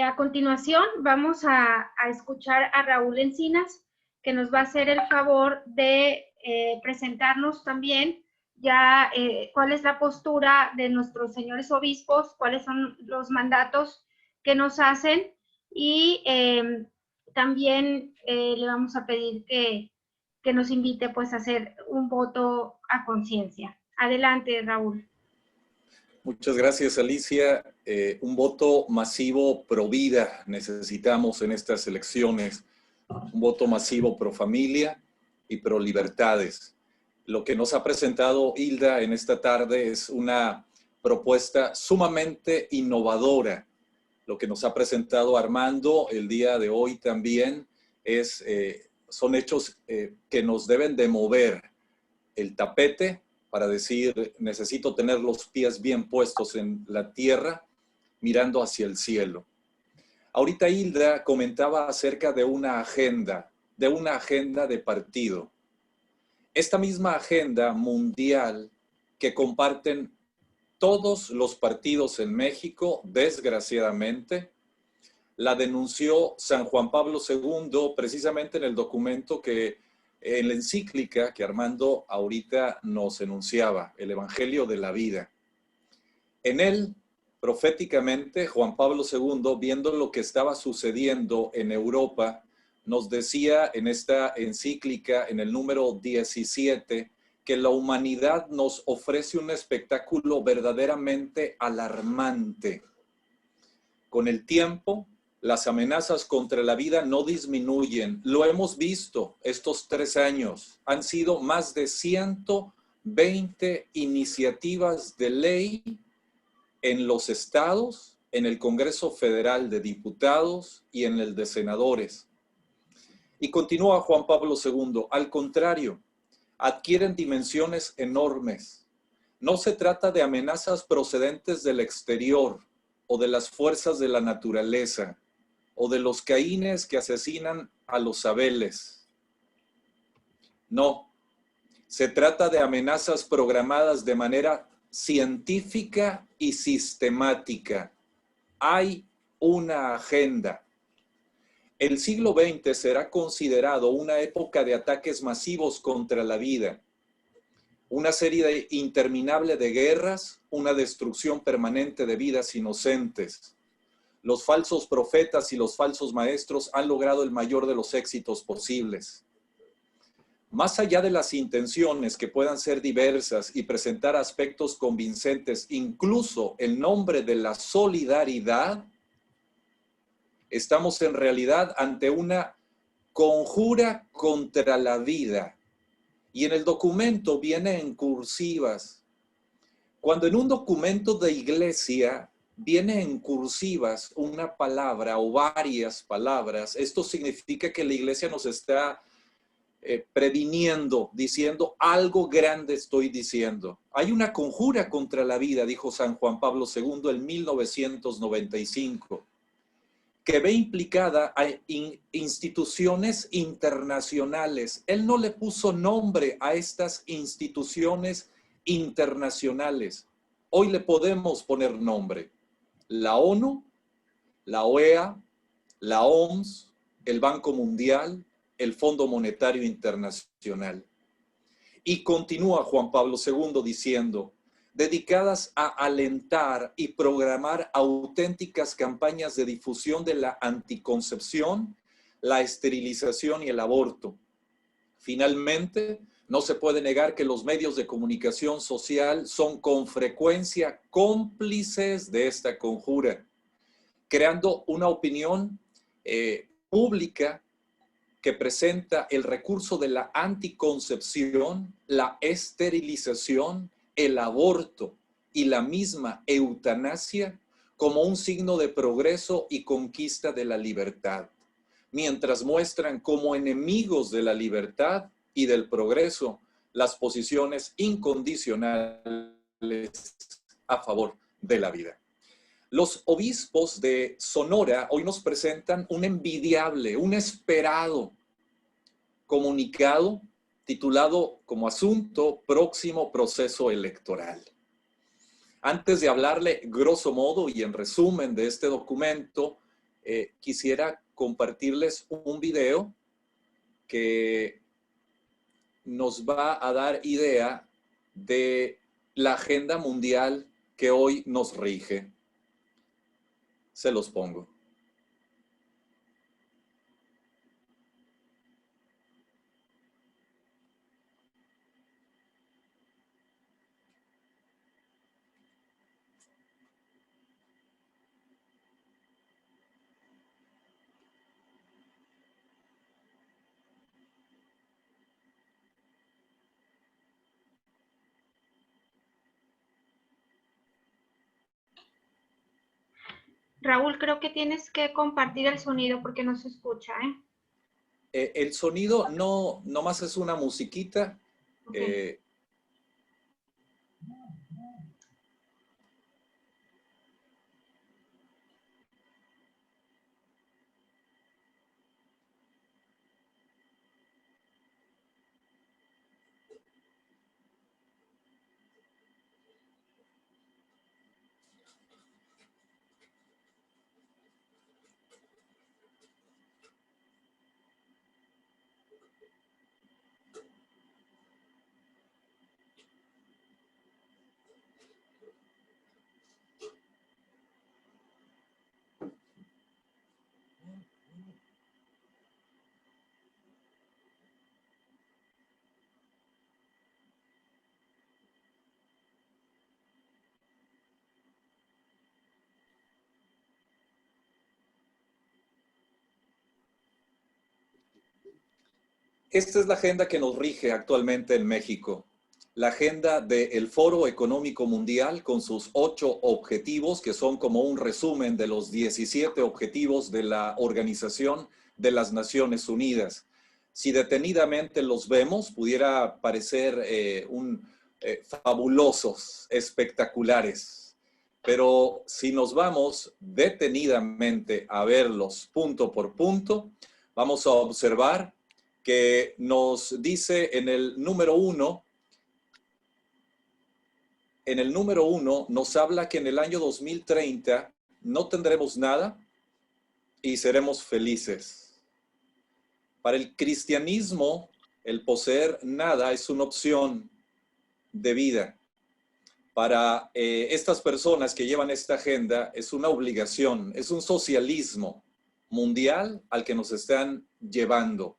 A continuación vamos a escuchar a Raúl Encinas, que nos va a hacer el favor de presentarnos también ya cuál es la postura de nuestros señores obispos, cuáles son los mandatos que nos hacen, y también le vamos a pedir que nos invite pues a hacer un voto a conciencia. Adelante, Raúl. Muchas gracias, Alicia. Un voto masivo pro vida necesitamos en estas elecciones. Un voto masivo pro familia y pro libertades. Lo que nos ha presentado Hilda en esta tarde es una propuesta sumamente innovadora. Lo que nos ha presentado Armando el día de hoy también son hechos que nos deben de mover el tapete para decir, necesito tener los pies bien puestos en la tierra, mirando hacia el cielo. Ahorita Hilda comentaba acerca de una agenda de partido. Esta misma agenda mundial que comparten todos los partidos en México, desgraciadamente, la denunció San Juan Pablo II precisamente en el documento en la encíclica que Armando ahorita nos enunciaba, el Evangelio de la Vida. En él, proféticamente, Juan Pablo II, viendo lo que estaba sucediendo en Europa, nos decía en esta encíclica, en el número 17, que la humanidad nos ofrece un espectáculo verdaderamente alarmante. Con el tiempo, las amenazas contra la vida no disminuyen. Lo hemos visto estos 3 años. Han sido más de 120 iniciativas de ley en los estados, en el Congreso Federal de Diputados y en el de Senadores. Y continúa Juan Pablo II, al contrario, adquieren dimensiones enormes. No se trata de amenazas procedentes del exterior o de las fuerzas de la naturaleza o de los caínes que asesinan a los abeles. No, se trata de amenazas programadas de manera científica y sistemática. Hay una agenda. El siglo XX será considerado una época de ataques masivos contra la vida, una serie interminable de guerras, una destrucción permanente de vidas inocentes. Los falsos profetas y los falsos maestros han logrado el mayor de los éxitos posibles. Más allá de las intenciones que puedan ser diversas y presentar aspectos convincentes, incluso el nombre de la solidaridad, estamos en realidad ante una conjura contra la vida. Y en el documento viene en cursivas. Cuando en un documento de iglesia viene en cursivas una palabra o varias palabras, esto significa que la iglesia nos está previniendo, diciendo algo grande estoy diciendo. Hay una conjura contra la vida, dijo San Juan Pablo II en 1995. Que ve implicada a instituciones internacionales. Él no le puso nombre a estas instituciones internacionales. Hoy le podemos poner nombre. La ONU, la OEA, la OMS, el Banco Mundial, el Fondo Monetario Internacional. Y continúa Juan Pablo II diciendo, dedicadas a alentar y programar auténticas campañas de difusión de la anticoncepción, la esterilización y el aborto. Finalmente, no se puede negar que los medios de comunicación social son con frecuencia cómplices de esta conjura, creando una opinión pública que presenta el recurso de la anticoncepción, la esterilización, el aborto y la misma eutanasia como un signo de progreso y conquista de la libertad, mientras muestran como enemigos de la libertad y del progreso las posiciones incondicionales a favor de la vida. Los obispos de Sonora hoy nos presentan un envidiable, un esperado comunicado titulado como asunto próximo proceso electoral. Antes de hablarle grosso modo y en resumen de este documento, quisiera compartirles un video que nos va a dar idea de la agenda mundial que hoy nos rige. Se los pongo. Raúl, creo que tienes que compartir el sonido porque no se escucha, ¿eh? El sonido no más es una musiquita. Okay. Esta es la agenda que nos rige actualmente en México. La agenda del Foro Económico Mundial con sus 8 objetivos, que son como un resumen de los 17 objetivos de la Organización de las Naciones Unidas. Si detenidamente los vemos, pudiera parecer fabulosos, espectaculares. Pero si nos vamos detenidamente a verlos punto por punto, vamos a observar que nos dice en el número 1, nos habla que en el año 2030 no tendremos nada y seremos felices. Para el cristianismo, el poseer nada es una opción de vida. Para estas personas que llevan esta agenda es una obligación, es un socialismo mundial al que nos están llevando.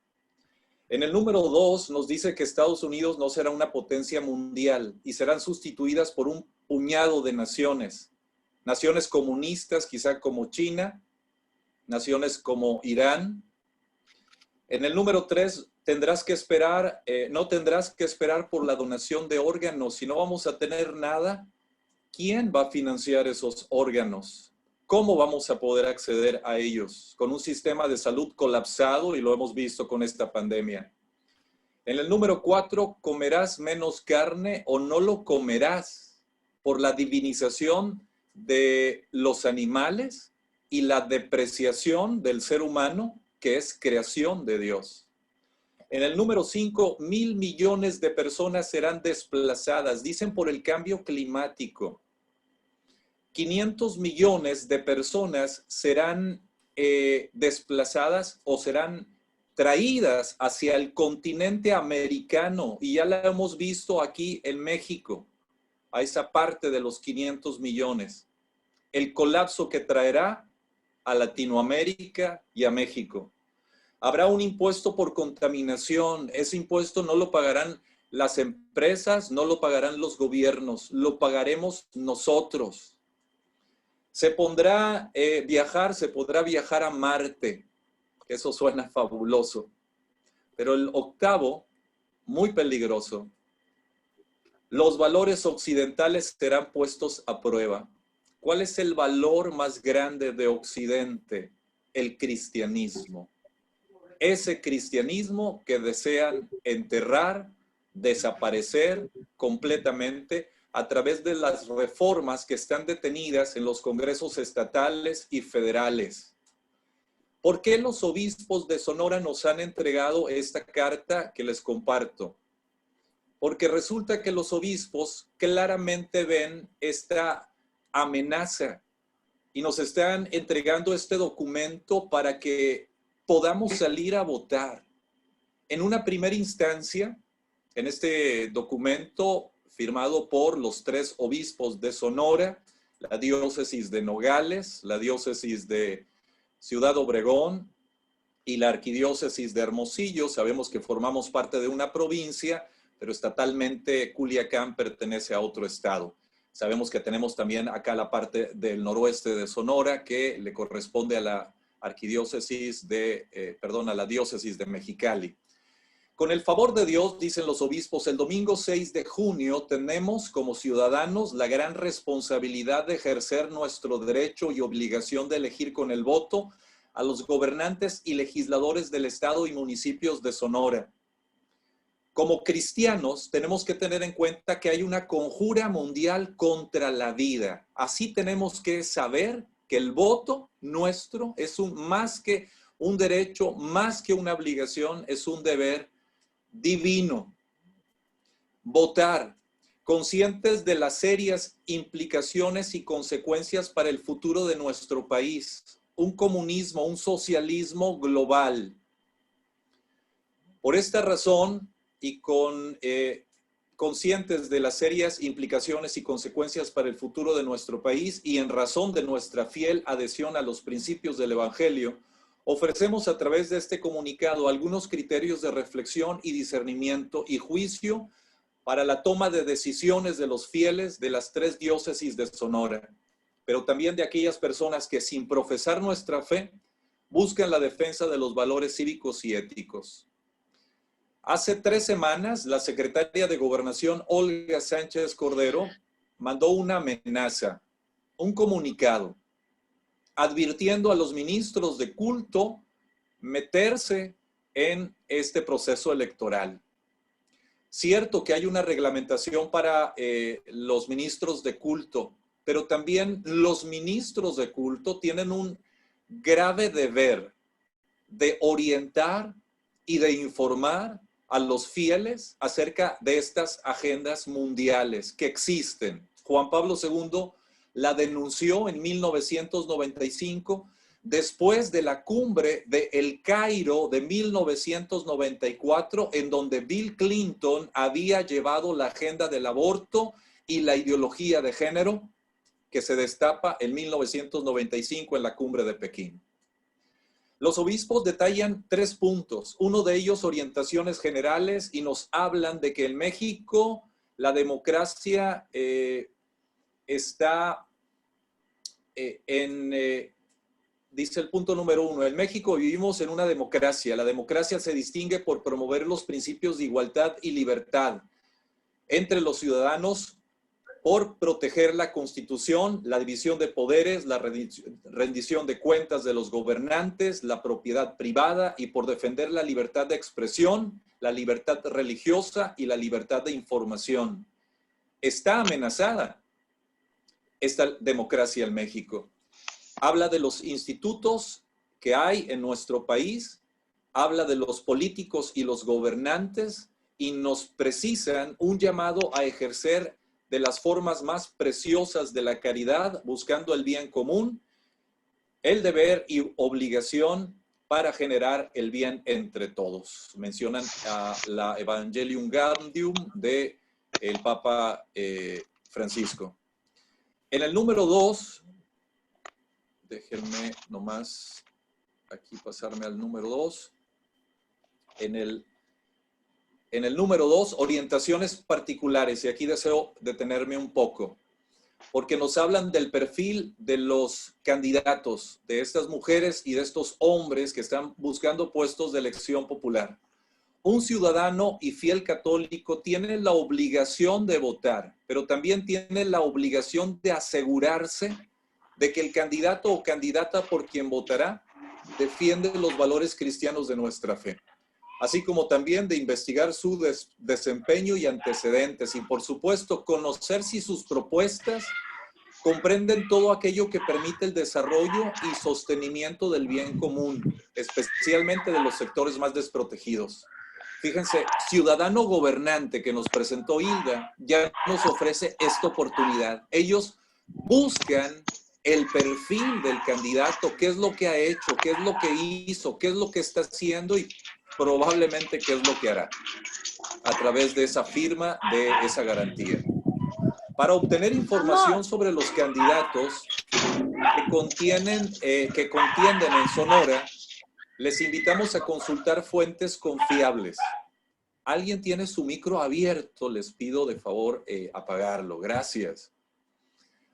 En el número 2 nos dice que Estados Unidos no será una potencia mundial y serán sustituidas por un puñado de naciones. Naciones comunistas, quizá como China, naciones como Irán. En el número 3 no tendrás que esperar por la donación de órganos. Si no vamos a tener nada, ¿quién va a financiar esos órganos? ¿Cómo vamos a poder acceder a ellos? Con un sistema de salud colapsado, y lo hemos visto con esta pandemia. En el número 4, comerás menos carne o no lo comerás por la divinización de los animales y la depreciación del ser humano, que es creación de Dios. En el número 5, 1,000 millones de personas serán desplazadas, dicen por el cambio climático. 500 millones de personas serán desplazadas o serán traídas hacia el continente americano, y ya la hemos visto aquí en México, a esa parte de los 500 millones. El colapso que traerá a Latinoamérica y a México. Habrá un impuesto por contaminación. Ese impuesto no lo pagarán las empresas, no lo pagarán los gobiernos, lo pagaremos nosotros. Se podrá viajar a Marte, que eso suena fabuloso. Pero el 8, muy peligroso. Los valores occidentales serán puestos a prueba. ¿Cuál es el valor más grande de Occidente? El cristianismo. Ese cristianismo que desean enterrar, desaparecer completamente a través de las reformas que están detenidas en los congresos estatales y federales. ¿Por qué los obispos de Sonora nos han entregado esta carta que les comparto? Porque resulta que los obispos claramente ven esta amenaza y nos están entregando este documento para que podamos salir a votar. En una primera instancia, en este documento firmado por los 3 obispos de Sonora, la diócesis de Nogales, la diócesis de Ciudad Obregón y la arquidiócesis de Hermosillo, sabemos que formamos parte de una provincia, pero estatalmente Culiacán pertenece a otro estado. Sabemos que tenemos también acá la parte del noroeste de Sonora que le corresponde a la arquidiócesis de, a la diócesis de Mexicali. Con el favor de Dios, dicen los obispos, el domingo 6 de junio tenemos como ciudadanos la gran responsabilidad de ejercer nuestro derecho y obligación de elegir con el voto a los gobernantes y legisladores del estado y municipios de Sonora. Como cristianos tenemos que tener en cuenta que hay una conjura mundial contra la vida. Así tenemos que saber que el voto nuestro es más que un derecho, más que una obligación, es un deber divino. Votar, conscientes de las serias implicaciones y consecuencias para el futuro de nuestro país. Un comunismo, un socialismo global. Por esta razón, y conscientes de las serias implicaciones y consecuencias para el futuro de nuestro país y en razón de nuestra fiel adhesión a los principios del Evangelio, ofrecemos a través de este comunicado algunos criterios de reflexión y discernimiento y juicio para la toma de decisiones de los fieles de las 3 diócesis de Sonora, pero también de aquellas personas que sin profesar nuestra fe buscan la defensa de los valores cívicos y éticos. Hace 3 semanas, la secretaria de Gobernación, Olga Sánchez Cordero, mandó una amenaza, un comunicado, advirtiendo a los ministros de culto meterse en este proceso electoral. Cierto que hay una reglamentación para los ministros de culto, pero también los ministros de culto tienen un grave deber de orientar y de informar a los fieles acerca de estas agendas mundiales que existen. Juan Pablo II la denunció en 1995, después de la cumbre de El Cairo de 1994, en donde Bill Clinton había llevado la agenda del aborto y la ideología de género que se destapa en 1995 en la cumbre de Pekín. Los obispos detallan 3 puntos, uno de ellos orientaciones generales, y nos hablan de que en México la democracia está dice el punto número 1, en México vivimos en una democracia. La democracia se distingue por promover los principios de igualdad y libertad entre los ciudadanos, por proteger la Constitución, la división de poderes, la rendición de cuentas de los gobernantes, la propiedad privada y por defender la libertad de expresión, la libertad religiosa y la libertad de información. Está amenazada esta democracia en México. Habla de los institutos que hay en nuestro país, habla de los políticos y los gobernantes y nos precisan un llamado a ejercer de las formas más preciosas de la caridad, buscando el bien común, el deber y obligación para generar el bien entre todos. Mencionan a la Evangelium Gaudium de el Papa Francisco. En el número 2, déjenme nomás aquí pasarme al número 2. En el número 2, orientaciones particulares, y aquí deseo detenerme un poco, porque nos hablan del perfil de los candidatos, de estas mujeres y de estos hombres que están buscando puestos de elección popular. Un ciudadano y fiel católico tiene la obligación de votar, pero también tiene la obligación de asegurarse de que el candidato o candidata por quien votará defiende los valores cristianos de nuestra fe, así como también de investigar su desempeño y antecedentes y, por supuesto, conocer si sus propuestas Comprenden todo aquello que permite el desarrollo y sostenimiento del bien común, especialmente de los sectores más desprotegidos. Fíjense, ciudadano gobernante que nos presentó Hilda ya nos ofrece esta oportunidad. Ellos buscan el perfil del candidato, qué es lo que ha hecho, qué es lo que hizo, qué es lo que está haciendo y probablemente qué es lo que hará a través de esa firma, de esa garantía. Para obtener información sobre los candidatos que contienden en Sonora, les invitamos a consultar fuentes confiables. ¿Alguien tiene su micro abierto? Les pido de favor apagarlo. Gracias.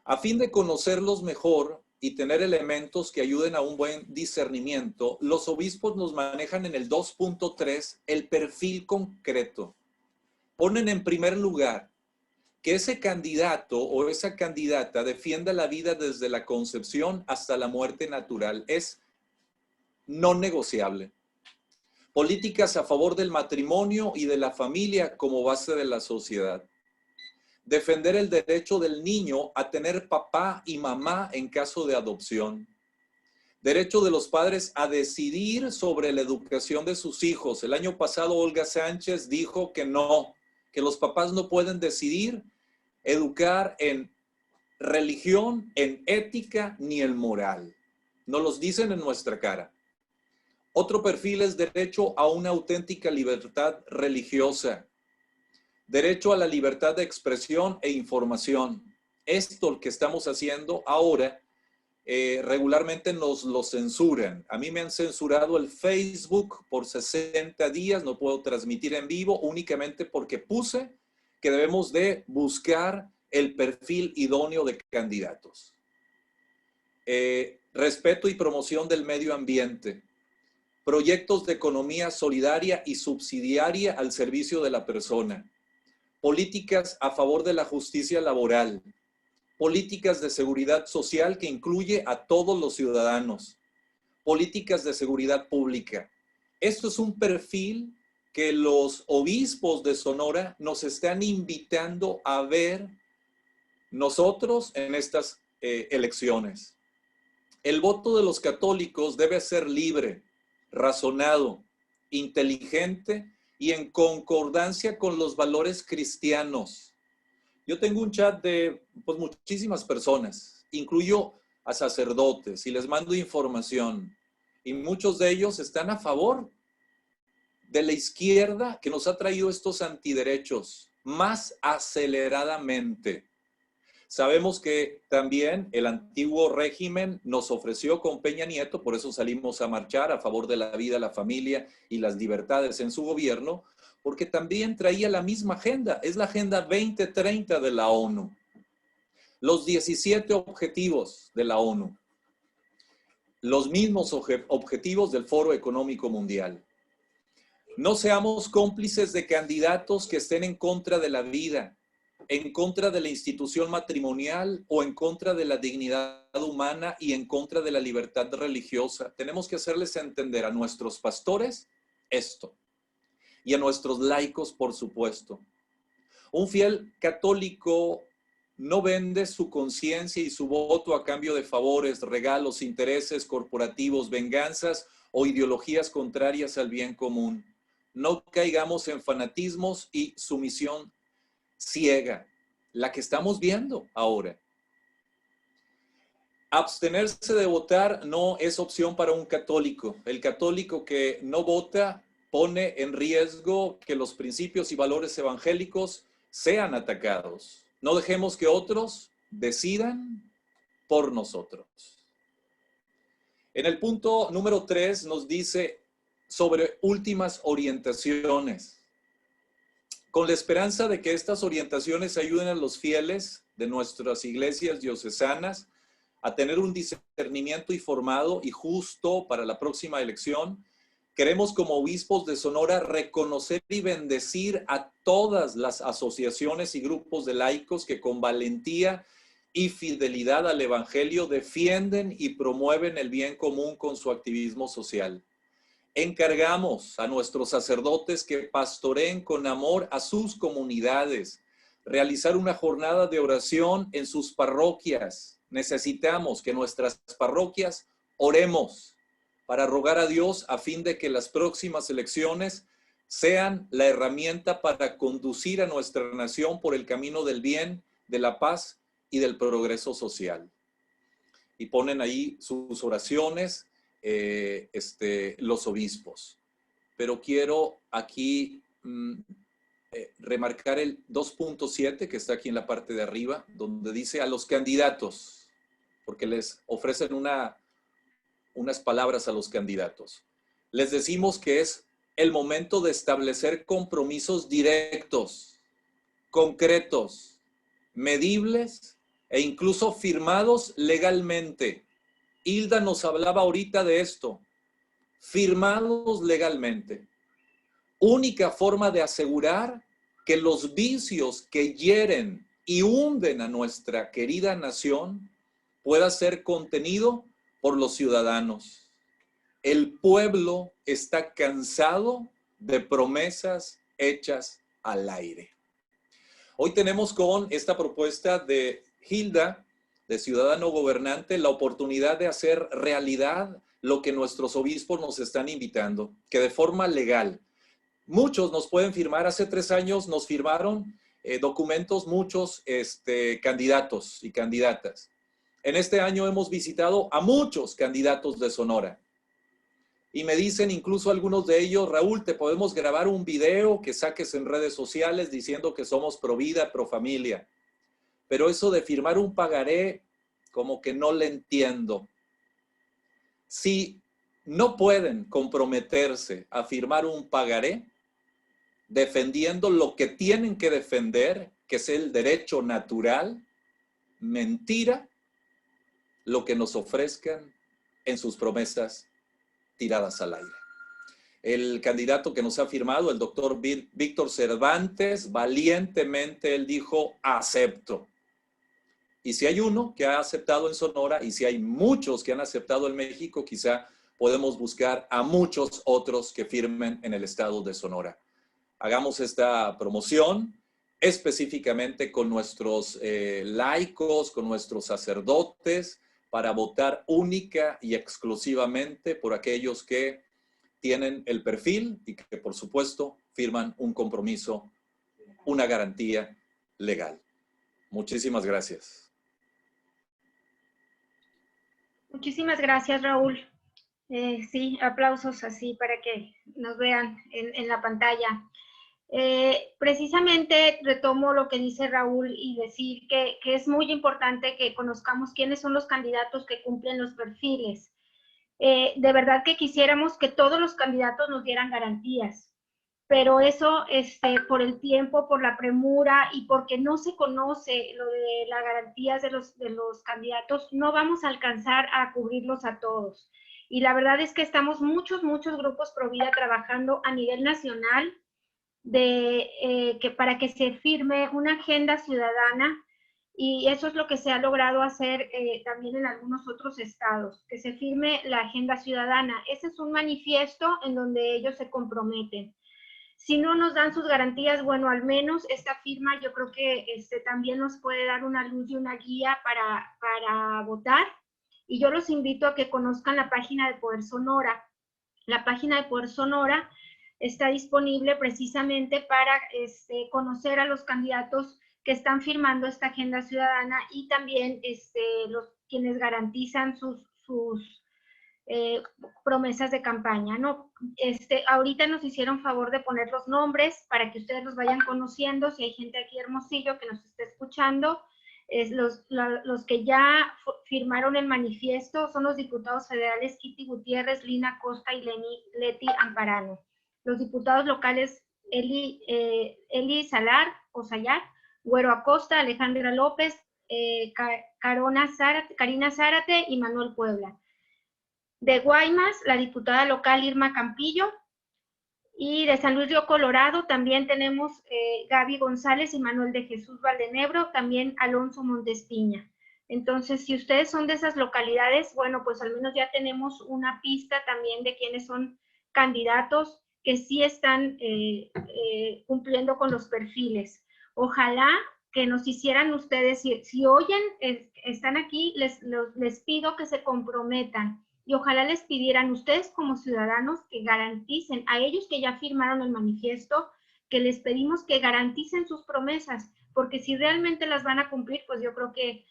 A fin de conocerlos mejor y tener elementos que ayuden a un buen discernimiento, los obispos nos manejan en el 2.3 el perfil concreto. Ponen en primer lugar que ese candidato o esa candidata defienda la vida desde la concepción hasta la muerte natural. Es no negociable. Políticas a favor del matrimonio y de la familia como base de la sociedad. Defender el derecho del niño a tener papá y mamá en caso de adopción. Derecho de los padres a decidir sobre la educación de sus hijos. El año pasado Olga Sánchez dijo que no, que los papás no pueden decidir educar en religión, en ética, ni en moral. Nos los dicen en nuestra cara. Otro perfil es derecho a una auténtica libertad religiosa. Derecho a la libertad de expresión e información. Esto que estamos haciendo ahora, regularmente nos lo censuran. A mí me han censurado el Facebook por 60 días, no puedo transmitir en vivo únicamente porque puse que debemos de buscar el perfil idóneo de candidatos. Respeto y promoción del medio ambiente. Proyectos de economía solidaria y subsidiaria al servicio de la persona. Políticas a favor de la justicia laboral. Políticas de seguridad social que incluye a todos los ciudadanos. Políticas de seguridad pública. Esto es un perfil que los obispos de Sonora nos están invitando a ver nosotros en estas elecciones. El voto de los católicos debe ser libre, razonado, inteligente y en concordancia con los valores cristianos. Yo tengo un chat de muchísimas personas, incluyo a sacerdotes y les mando información y muchos de ellos están a favor de la izquierda que nos ha traído estos antiderechos más aceleradamente. Sabemos que también el antiguo régimen nos ofreció con Peña Nieto, por eso salimos a marchar a favor de la vida, la familia y las libertades en su gobierno, porque también traía la misma agenda, es la Agenda 2030 de la ONU. Los 17 objetivos de la ONU, los mismos objetivos del Foro Económico Mundial. No seamos cómplices de candidatos que estén en contra de la vida, en contra de la institución matrimonial o en contra de la dignidad humana y en contra de la libertad religiosa. Tenemos que hacerles entender a nuestros pastores esto y a nuestros laicos, por supuesto. Un fiel católico no vende su conciencia y su voto a cambio de favores, regalos, intereses corporativos, venganzas o ideologías contrarias al bien común. No caigamos en fanatismos y sumisión ciega, la que estamos viendo ahora. Abstenerse de votar no es opción para un católico. El católico que no vota pone en riesgo que los principios y valores evangélicos sean atacados. No dejemos que otros decidan por nosotros. En el punto número 3 nos dice sobre últimas orientaciones. Con la esperanza de que estas orientaciones ayuden a los fieles de nuestras iglesias diocesanas a tener un discernimiento informado y justo para la próxima elección, queremos como obispos de Sonora reconocer y bendecir a todas las asociaciones y grupos de laicos que con valentía y fidelidad al Evangelio defienden y promueven el bien común con su activismo social. Encargamos a nuestros sacerdotes que pastoreen con amor a sus comunidades, realizar una jornada de oración en sus parroquias. Necesitamos que nuestras parroquias oremos para rogar a Dios a fin de que las próximas elecciones sean la herramienta para conducir a nuestra nación por el camino del bien, de la paz y del progreso social. Y ponen ahí sus oraciones los obispos. Pero quiero aquí remarcar el 2.7 que está aquí en la parte de arriba, donde dice a los candidatos, porque les ofrecen unas palabras a los candidatos. Les decimos que es el momento de establecer compromisos directos, concretos, medibles e incluso firmados legalmente. Hilda nos hablaba ahorita de esto. Firmados legalmente. Única forma de asegurar que los vicios que hieren y hunden a nuestra querida nación pueda ser contenido por los ciudadanos. El pueblo está cansado de promesas hechas al aire. Hoy tenemos con esta propuesta de Hilda, de Ciudadano Gobernante, la oportunidad de hacer realidad lo que nuestros obispos nos están invitando, que de forma legal. Muchos nos pueden firmar. Hace 3 años nos firmaron documentos muchos candidatos y candidatas. En este año hemos visitado a muchos candidatos de Sonora. Y me dicen incluso algunos de ellos, Raúl, te podemos grabar un video que saques en redes sociales diciendo que somos pro vida, pro familia. Pero eso de firmar un pagaré, como que no le entiendo. Si no pueden comprometerse a firmar un pagaré, defendiendo lo que tienen que defender, que es el derecho natural, mentira lo que nos ofrezcan en sus promesas tiradas al aire. El candidato que nos ha firmado, el doctor Víctor Cervantes, valientemente él dijo, acepto. Y si hay uno que ha aceptado en Sonora, y si hay muchos que han aceptado en México, quizá podemos buscar a muchos otros que firmen en el estado de Sonora. Hagamos esta promoción específicamente con nuestros laicos, con nuestros sacerdotes, para votar única y exclusivamente por aquellos que tienen el perfil y que, por supuesto, firman un compromiso, una garantía legal. Muchísimas gracias. Muchísimas gracias, Raúl. Sí, aplausos así para que nos vean en la pantalla. Precisamente retomo lo que dice Raúl y decir que es muy importante que conozcamos quiénes son los candidatos que cumplen los perfiles. De verdad que quisiéramos que todos los candidatos nos dieran garantías, pero eso por el tiempo, por la premura y porque no se conoce lo de las garantías de los candidatos, no vamos a alcanzar a cubrirlos a todos. Y la verdad es que estamos muchos grupos pro vida trabajando a nivel nacional para que se firme una agenda ciudadana, y eso es lo que se ha logrado hacer también en algunos otros estados, que se firme la agenda ciudadana. Ese es un manifiesto en donde ellos se comprometen. Si no nos dan sus garantías, bueno, al menos esta firma yo creo que también nos puede dar una luz y una guía para votar, y yo los invito a que conozcan la página de Poder Sonora. La página de Poder Sonora está disponible precisamente para conocer a los candidatos que están firmando esta agenda ciudadana y también quienes garantizan sus promesas de campaña, ¿no? Ahorita nos hicieron favor de poner los nombres para que ustedes los vayan conociendo. Si hay gente aquí de Hermosillo que nos esté escuchando, los que ya firmaron el manifiesto son los diputados federales Kitty Gutiérrez, Lina Costa y Leti Amparano. Los diputados locales Eli Salar o Sayar, Güero Acosta, Alejandra López, Karina Zárate y Manuel Puebla. De Guaymas, la diputada local Irma Campillo. Y de San Luis Río Colorado también tenemos Gaby González y Manuel de Jesús Valdenebro, también Alonso Montespiña. Entonces, si ustedes son de esas localidades, bueno, pues al menos ya tenemos una pista también de quiénes son candidatos que sí están cumpliendo con los perfiles. Ojalá que nos hicieran ustedes, si oyen, están aquí, les pido que se comprometan y ojalá les pidieran ustedes como ciudadanos que garanticen a ellos que ya firmaron el manifiesto, que les pedimos que garanticen sus promesas, porque si realmente las van a cumplir, pues yo creo que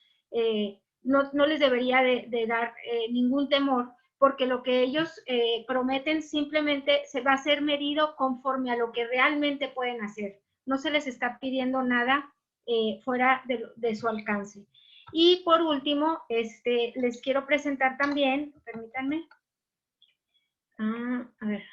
no les debería de dar ningún temor, porque lo que ellos prometen simplemente se va a ser medido conforme a lo que realmente pueden hacer. No se les está pidiendo nada fuera de su alcance. Y por último, les quiero presentar también, permítanme, a ver,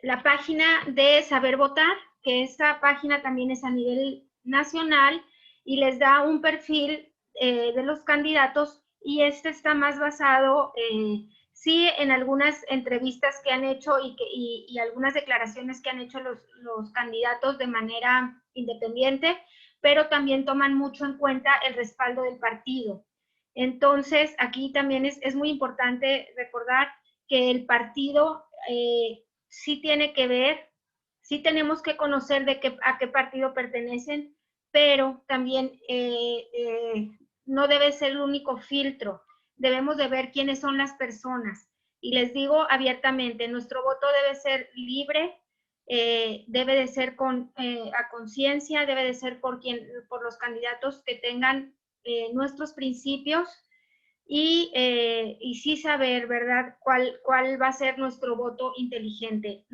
la página de Saber Votar, que esta página también es a nivel nacional y les da un perfil de los candidatos, y está más basado, sí, en algunas entrevistas que han hecho y algunas declaraciones que han hecho los candidatos de manera independiente, pero también toman mucho en cuenta el respaldo del partido. Entonces, aquí también es muy importante recordar que el partido sí tiene que ver, sí tenemos que conocer a qué partido pertenecen, pero también no debe ser el único filtro. Debemos de ver quiénes son las personas. Y les digo abiertamente, nuestro voto debe ser libre, debe de ser a conciencia, debe de ser por los candidatos que tengan nuestros principios, y sí saber, ¿verdad?, cuál va a ser nuestro voto inteligente.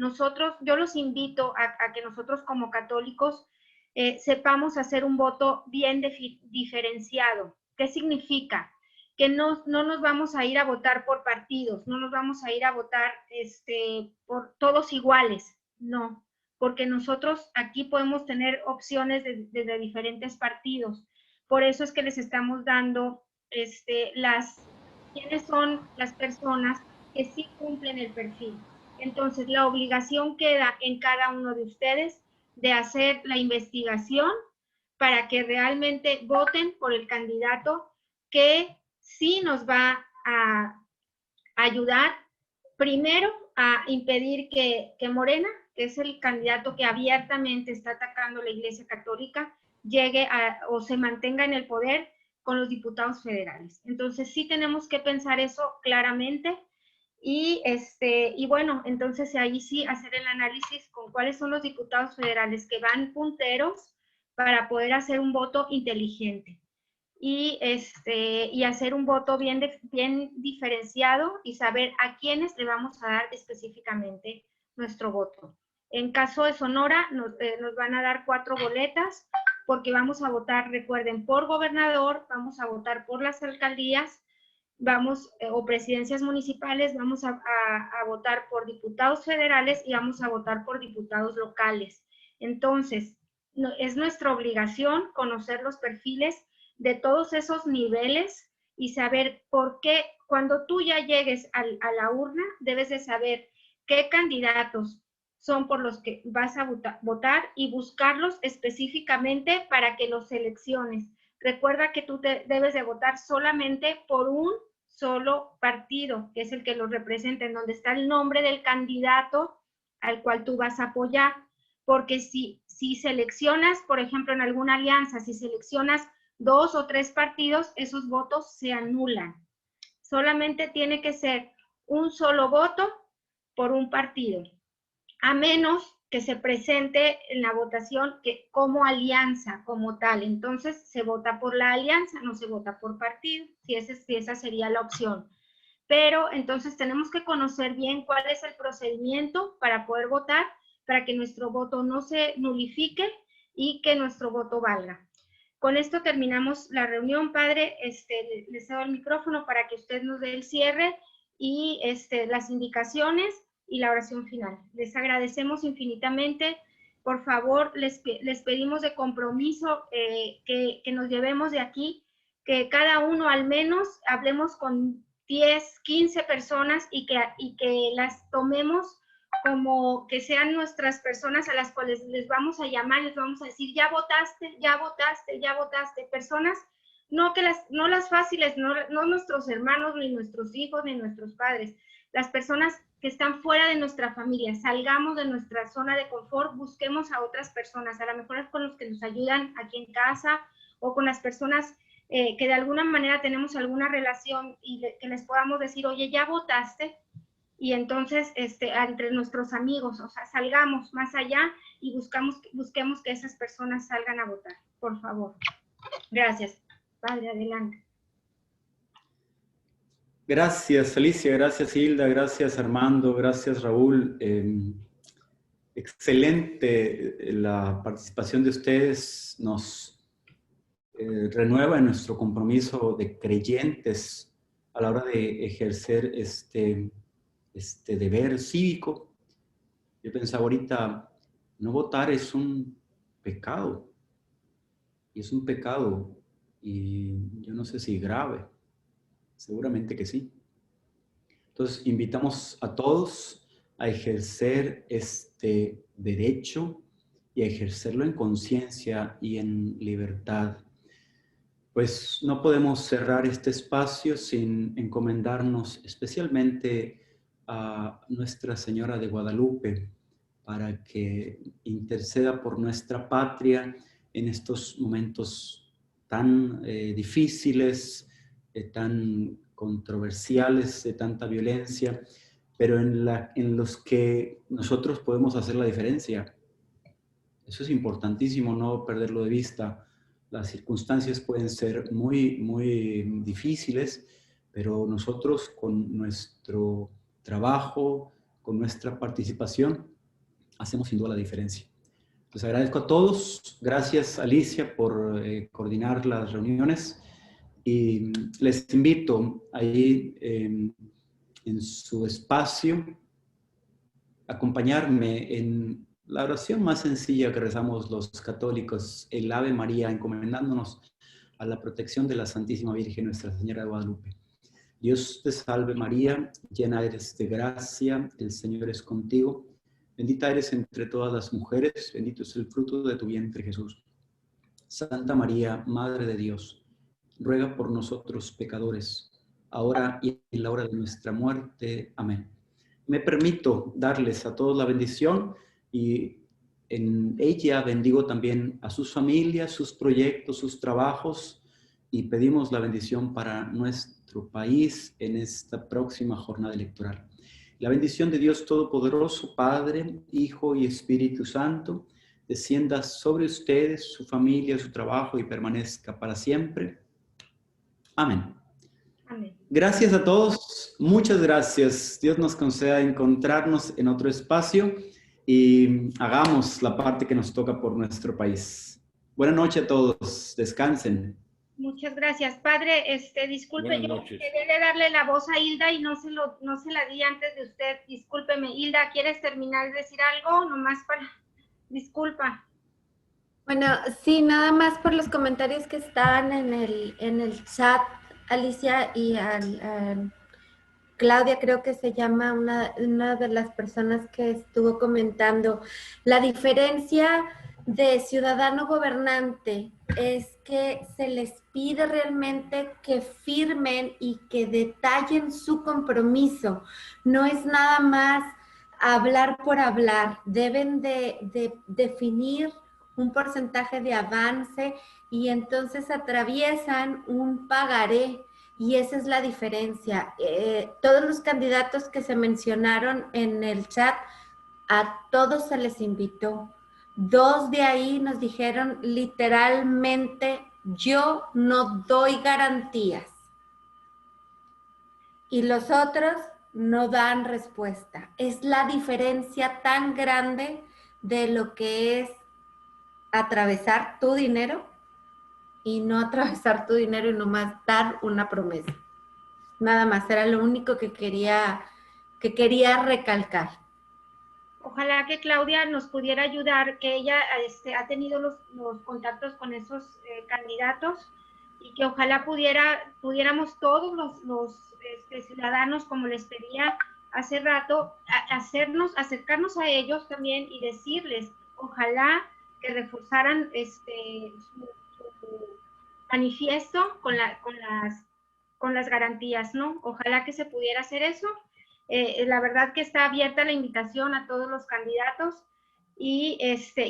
Yo los invito a que nosotros como católicos sepamos hacer un voto bien diferenciado. ¿Qué significa? Que no nos vamos a ir a votar por partidos, no nos vamos a ir a votar por todos iguales, no, porque nosotros aquí podemos tener opciones de diferentes partidos. Por eso es que les estamos dando quiénes son las personas que sí cumplen el perfil. Entonces, la obligación queda en cada uno de ustedes de hacer la investigación para que realmente voten por el candidato que sí nos va a ayudar, primero, a impedir que Morena, que es el candidato que abiertamente está atacando la Iglesia Católica, llegue o se mantenga en el poder con los diputados federales. Entonces sí tenemos que pensar eso claramente y bueno, entonces ahí sí hacer el análisis con cuáles son los diputados federales que van punteros para poder hacer un voto inteligente y hacer un voto bien diferenciado y saber a quiénes le vamos a dar específicamente nuestro voto. En caso de Sonora, nos van a dar 4 boletas, porque vamos a votar, recuerden, por gobernador, vamos a votar por las alcaldías, o presidencias municipales, vamos a votar por diputados federales y vamos a votar por diputados locales. Entonces, es nuestra obligación conocer los perfiles de todos esos niveles y saber por qué, cuando tú ya llegues a la urna, debes de saber qué candidatos son por los que vas a votar y buscarlos específicamente para que los selecciones. Recuerda que tú debes de votar solamente por un solo partido, que es el que los representa, en donde está el nombre del candidato al cual tú vas a apoyar, porque si seleccionas, por ejemplo, en alguna alianza, si seleccionas 2 o 3 partidos, esos votos se anulan. Solamente tiene que ser un solo voto por un partido, a menos que se presente en la votación como alianza, como tal. Entonces se vota por la alianza, no se vota por partido, si esa sería la opción. Pero entonces tenemos que conocer bien cuál es el procedimiento para poder votar, para que nuestro voto no se nulifique y que nuestro voto valga. Con esto terminamos la reunión, padre. Les cedo el micrófono para que usted nos dé el cierre y las indicaciones y la oración final. Les agradecemos infinitamente. Por favor, les pedimos de compromiso que nos llevemos de aquí, que cada uno al menos hablemos con 10, 15 personas y que las tomemos como que sean nuestras personas a las cuales les vamos a llamar, les vamos a decir, ya votaste, ya votaste, ya votaste. Personas, no las fáciles, no nuestros hermanos, ni nuestros hijos, ni nuestros padres. Las personas que están fuera de nuestra familia. Salgamos de nuestra zona de confort, busquemos a otras personas, a lo mejor es con los que nos ayudan aquí en casa o con las personas que de alguna manera tenemos alguna relación y que les podamos decir, oye, ¿ya votaste? Y entonces, entre nuestros amigos, o sea, salgamos más allá y busquemos que esas personas salgan a votar, por favor. Gracias. Padre, adelante. Gracias, Alicia, gracias, Hilda, gracias, Armando, gracias, Raúl. Excelente la participación de ustedes, nos renueva en nuestro compromiso de creyentes a la hora de ejercer este deber cívico. Yo pensaba ahorita, no votar es un pecado, y es un pecado, y yo no sé si grave, seguramente que sí. Entonces, invitamos a todos a ejercer este derecho y a ejercerlo en conciencia y en libertad. Pues no podemos cerrar este espacio sin encomendarnos especialmente a Nuestra Señora de Guadalupe para que interceda por nuestra patria en estos momentos tan difíciles, tan controversiales, de tanta violencia, pero en los que nosotros podemos hacer la diferencia. Eso es importantísimo, no perderlo de vista. Las circunstancias pueden ser muy, muy difíciles, pero nosotros con nuestro trabajo, con nuestra participación, hacemos sin duda la diferencia. Les agradezco a todos. Gracias, Alicia, por coordinar las reuniones. Y les invito ahí en su espacio a acompañarme en la oración más sencilla que rezamos los católicos, el Ave María, encomendándonos a la protección de la Santísima Virgen, Nuestra Señora de Guadalupe. Dios te salve María, llena eres de gracia, el Señor es contigo. Bendita eres entre todas las mujeres, bendito es el fruto de tu vientre Jesús. Santa María, Madre de Dios, ruega por nosotros pecadores, ahora y en la hora de nuestra muerte. Amén. Me permito darles a todos la bendición y en ella bendigo también a sus familias, sus proyectos, sus trabajos y pedimos la bendición para nuestro país en esta próxima jornada electoral. La bendición de Dios Todopoderoso, Padre, Hijo y Espíritu Santo, descienda sobre ustedes, su familia, su trabajo y permanezca para siempre. Amén. Amén. Gracias a todos, muchas gracias. Dios nos conceda encontrarnos en otro espacio y hagamos la parte que nos toca por nuestro país. Buenas noches a todos, descansen. Muchas gracias, padre. Disculpe, Buenas yo noches. quería darle la voz a Hilda y no se la di antes de usted. Discúlpeme, Hilda, ¿quieres terminar de decir algo? Nomás para... Disculpa. Bueno, sí, nada más por los comentarios que estaban en el chat, Alicia y Claudia, creo que se llama una de las personas que estuvo comentando. La diferencia de ciudadano gobernante es que se les pide realmente que firmen y que detallen su compromiso. No es nada más hablar por hablar. Deben de definir un porcentaje de avance y entonces atraviesan un pagaré. Y esa es la diferencia. Todos los candidatos que se mencionaron en el chat, a todos se les invitó. 2 de ahí nos dijeron literalmente, yo no doy garantías. Y los otros no dan respuesta. Es la diferencia tan grande de lo que es atravesar tu dinero y no atravesar tu dinero y nomás dar una promesa. Nada más, era lo único que quería recalcar. Ojalá que Claudia nos pudiera ayudar, que ella ha tenido los contactos con esos candidatos y que ojalá pudiéramos todos los ciudadanos, como les pedía hace rato, acercarnos a ellos también y decirles, ojalá que reforzaran su manifiesto con las garantías, ¿no? Ojalá que se pudiera hacer eso. La verdad que está abierta la invitación a todos los candidatos y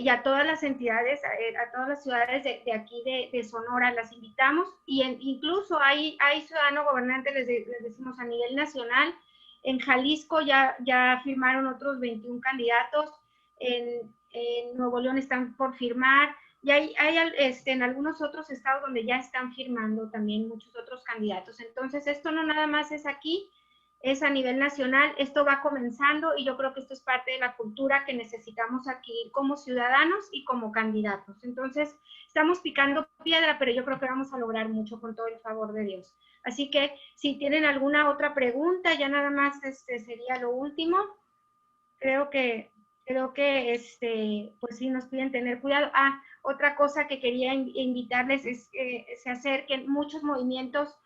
a todas las entidades, a todas las ciudades de aquí de Sonora, las invitamos, y incluso hay ciudadano gobernante, les decimos a nivel nacional. En Jalisco ya firmaron otros 21 candidatos, en Nuevo León están por firmar, y hay en algunos otros estados donde ya están firmando también muchos otros candidatos. Entonces, esto no nada más es aquí, es a nivel nacional, esto va comenzando y yo creo que esto es parte de la cultura que necesitamos adquirir como ciudadanos y como candidatos. Entonces, estamos picando piedra, pero yo creo que vamos a lograr mucho con todo el favor de Dios. Así que si tienen alguna otra pregunta, ya nada más sería lo último. Creo que pues sí nos piden tener cuidado. Otra cosa que quería invitarles es que se acerquen. Muchos movimientos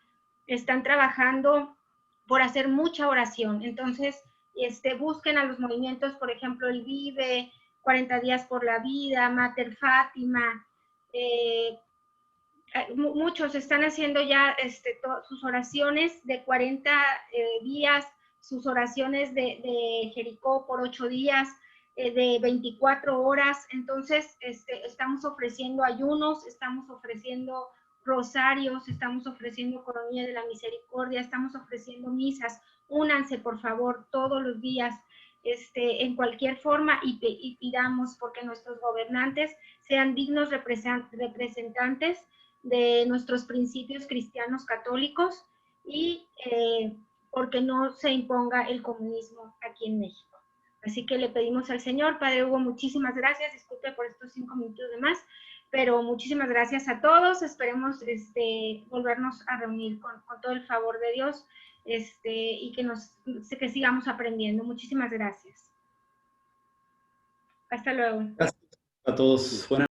están trabajando por hacer mucha oración. Entonces, busquen a los movimientos, por ejemplo, el Vive, 40 días por la vida, Mater Fátima. Muchos están haciendo ya sus oraciones de 40 días, sus oraciones de Jericó por 8 días, de 24 horas. Entonces, estamos ofreciendo ayunos, estamos ofreciendo rosarios, estamos ofreciendo coronilla de la misericordia, estamos ofreciendo misas. Únanse, por favor, todos los días, en cualquier forma, y pidamos porque nuestros gobernantes sean dignos representantes de nuestros principios cristianos católicos y porque no se imponga el comunismo aquí en México. Así que le pedimos al Señor. Padre Hugo, muchísimas gracias. Disculpe por estos 5 minutos de más, pero muchísimas gracias a todos. Esperemos volvernos a reunir con todo el favor de Dios, y que sigamos aprendiendo. Muchísimas gracias. Hasta luego. Gracias a todos. Buenas